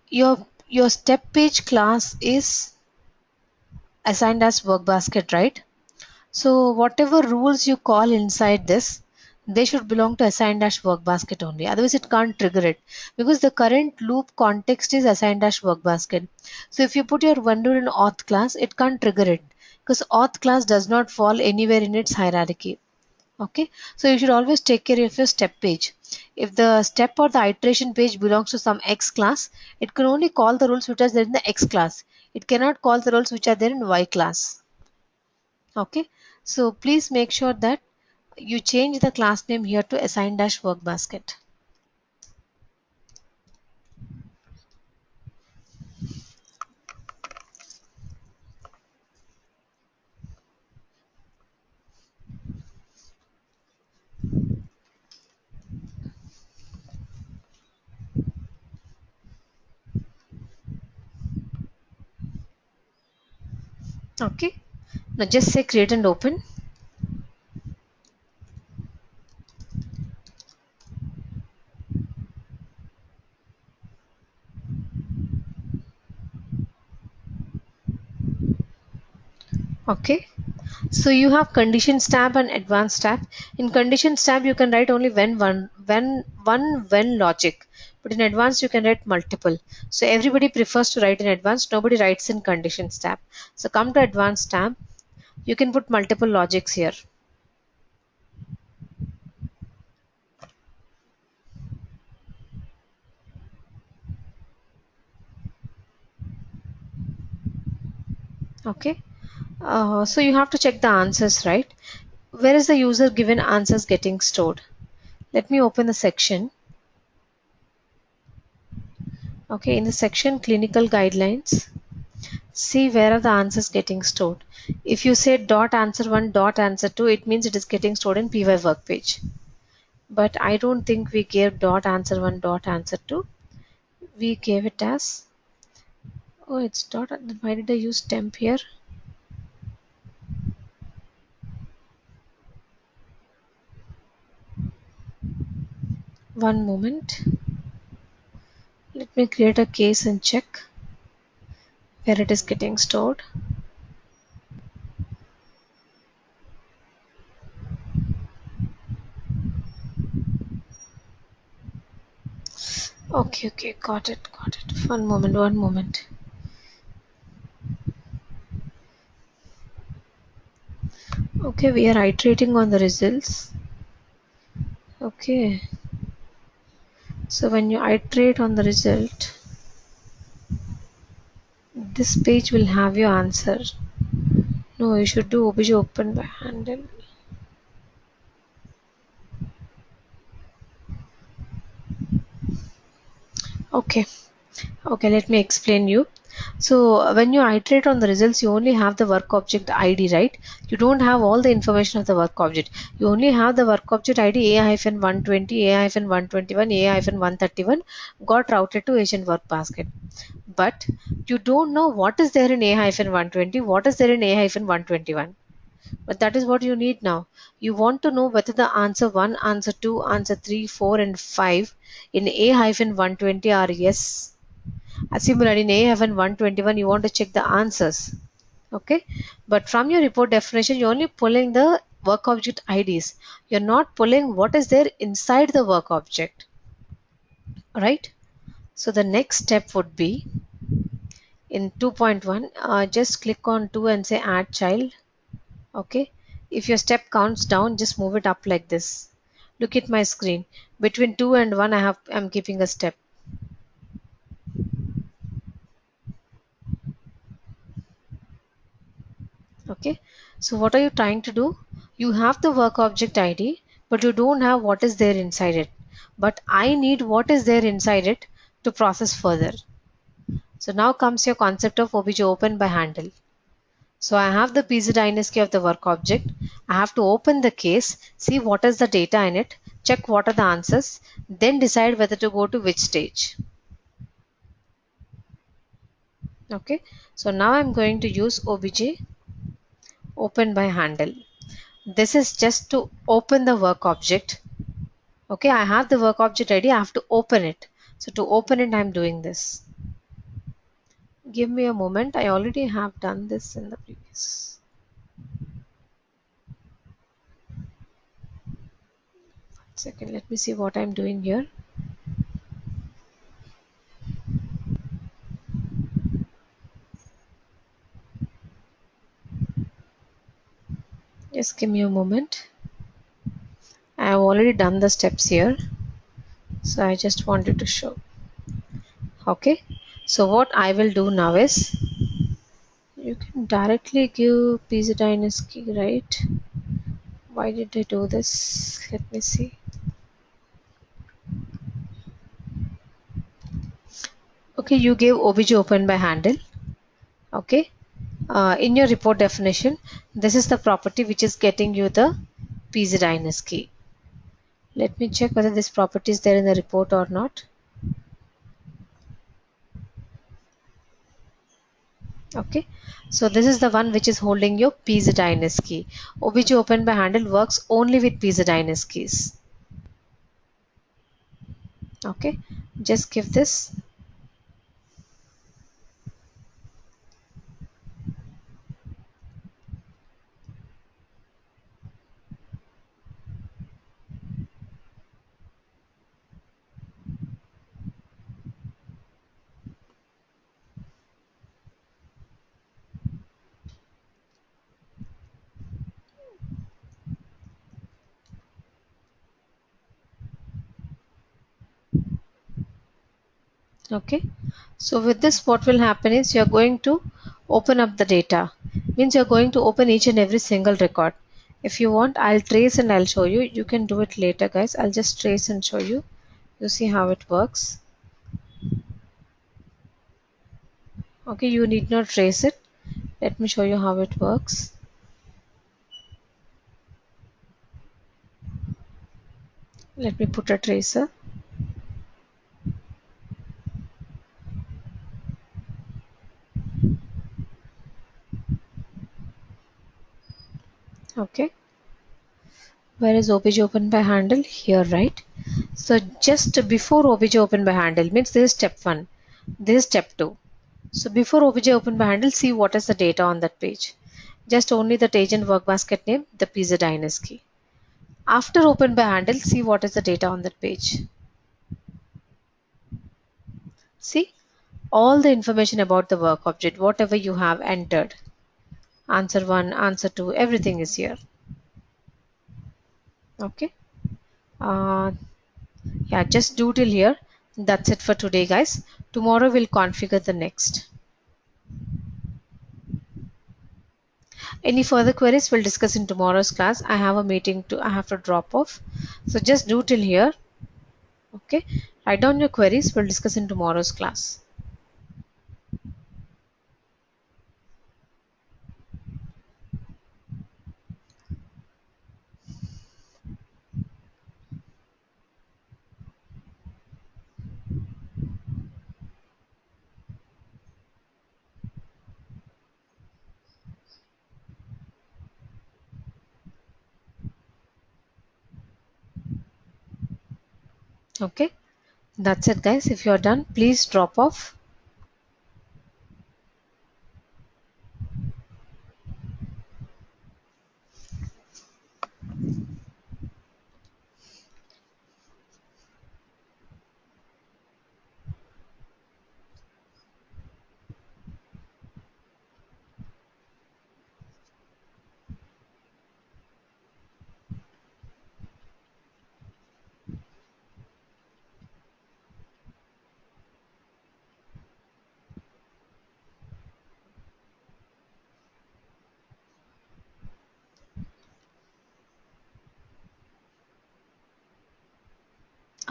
A: Your step page class is assigned as work basket, right? So whatever rules you call inside this, they should belong to assigned dash work basket only. Otherwise, it can't trigger it because the current loop context is assigned dash work basket. So if you put your one rule in auth class, it can't trigger it because auth class does not fall anywhere in its hierarchy. Okay, so you should always take care of your step page. If the step or the iteration page belongs to some X class, it can only call the rules which are there in the X class. It cannot call the rules which are there in Y class. Okay, so please make sure that you change the class name here to assign dash work basket. Okay, now just say create and open. Okay, so you have conditions tab and advanced tab. In conditions tab you can write only when logic, but in advanced you can write multiple. So everybody prefers to write in advanced, nobody writes in conditions tab. So come to advanced tab, you can put multiple logics here. Okay, so you have to check the answers, right? Where is the user given answers getting stored? Let me open the section. Okay, in the section clinical guidelines, see where are the answers getting stored. If you say dot answer 1 dot answer 2, it means it is getting stored in PY work page. But I don't think we gave dot answer 1 dot answer 2. We gave it as, oh, it's dot. Why did I use temp here? One moment. Let me create a case and check where it is getting stored. Okay, got it. One moment. Okay, we are iterating on the results. Okay, so when you iterate on the result, this page will have your answer. No, you should do obj open by handle. Okay, let me explain you. So when you iterate on the results, you only have the work object ID, right? You don't have all the information of the work object. You only have the work object ID A-120, A-121, A-131 got routed to agent work basket. But you don't know what is there in A-120, what is there in A-121. But that is what you need now. You want to know whether the answer 1, answer 2, answer 3, 4 and 5 in A-120 are yes. Similarly, in A-121 you want to check the answers. Okay, but from your report definition you're only pulling the work object IDs. You're not pulling what is there inside the work object. Right? So the next step would be in 2.1, just click on 2 and say add child. Okay, if your step counts down, just move it up like this. Look at my screen. Between 2 and 1 I'm keeping a step. Okay, so what are you trying to do? You have the work object ID, but you don't have what is there inside it. But I need what is there inside it to process further. So now comes your concept of obj open by handle. So I have the PZ key of the work object. I have to open the case, see what is the data in it, check what are the answers, then decide whether to go to which stage. Okay, so now I'm going to use obj open by handle. This is just to open the work object. Okay, I have the work object ID, I have to open it. So to open it, I'm doing this. Give me a moment, I already have done this in the previous. One second, let me see what I'm doing here. Just give me a moment. I have already done the steps here. So I just wanted to show. Okay, so what I will do now is, you can directly give Pizza Dynasty, right? Why did I do this? Let me see. Okay, you gave obj open by handle. Okay, in your report definition, this is the property which is getting you the Pizza Dynasty. Let me check whether this property is there in the report or not. Okay, so this is the one which is holding your Pizza Dynasty. obj open by handle works only with Pizza Dynasties. Okay, just give this. Okay, so with this what will happen is, you're going to open up the data, means you're going to open each and every single record. If you want, I'll trace and I'll show you. You can do it later, guys. I'll just trace and show you. You see how it works. Okay, you need not trace it. Let me show you how it works. Let me put a tracer. Okay, where is obj open by handle? Here, right? So just before obj open by handle means this is step 1, this is step 2. So before obj open by handle, see what is the data on that page. Just only the agent work basket name, the Pizza Dynasty. After open by handle, see what is the data on that page. See all the information about the work object, whatever you have entered. Answer 1, answer 2, everything is here. Okay. Yeah, just do till here. That's it for today, guys. Tomorrow we'll configure the next. Any further queries we'll discuss in tomorrow's class. I have a meeting to, I have to drop off. So just do till here. Okay. Write down your queries. We'll discuss in tomorrow's class. Okay. That's it, guys. If you're done, please drop off.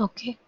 A: Okay.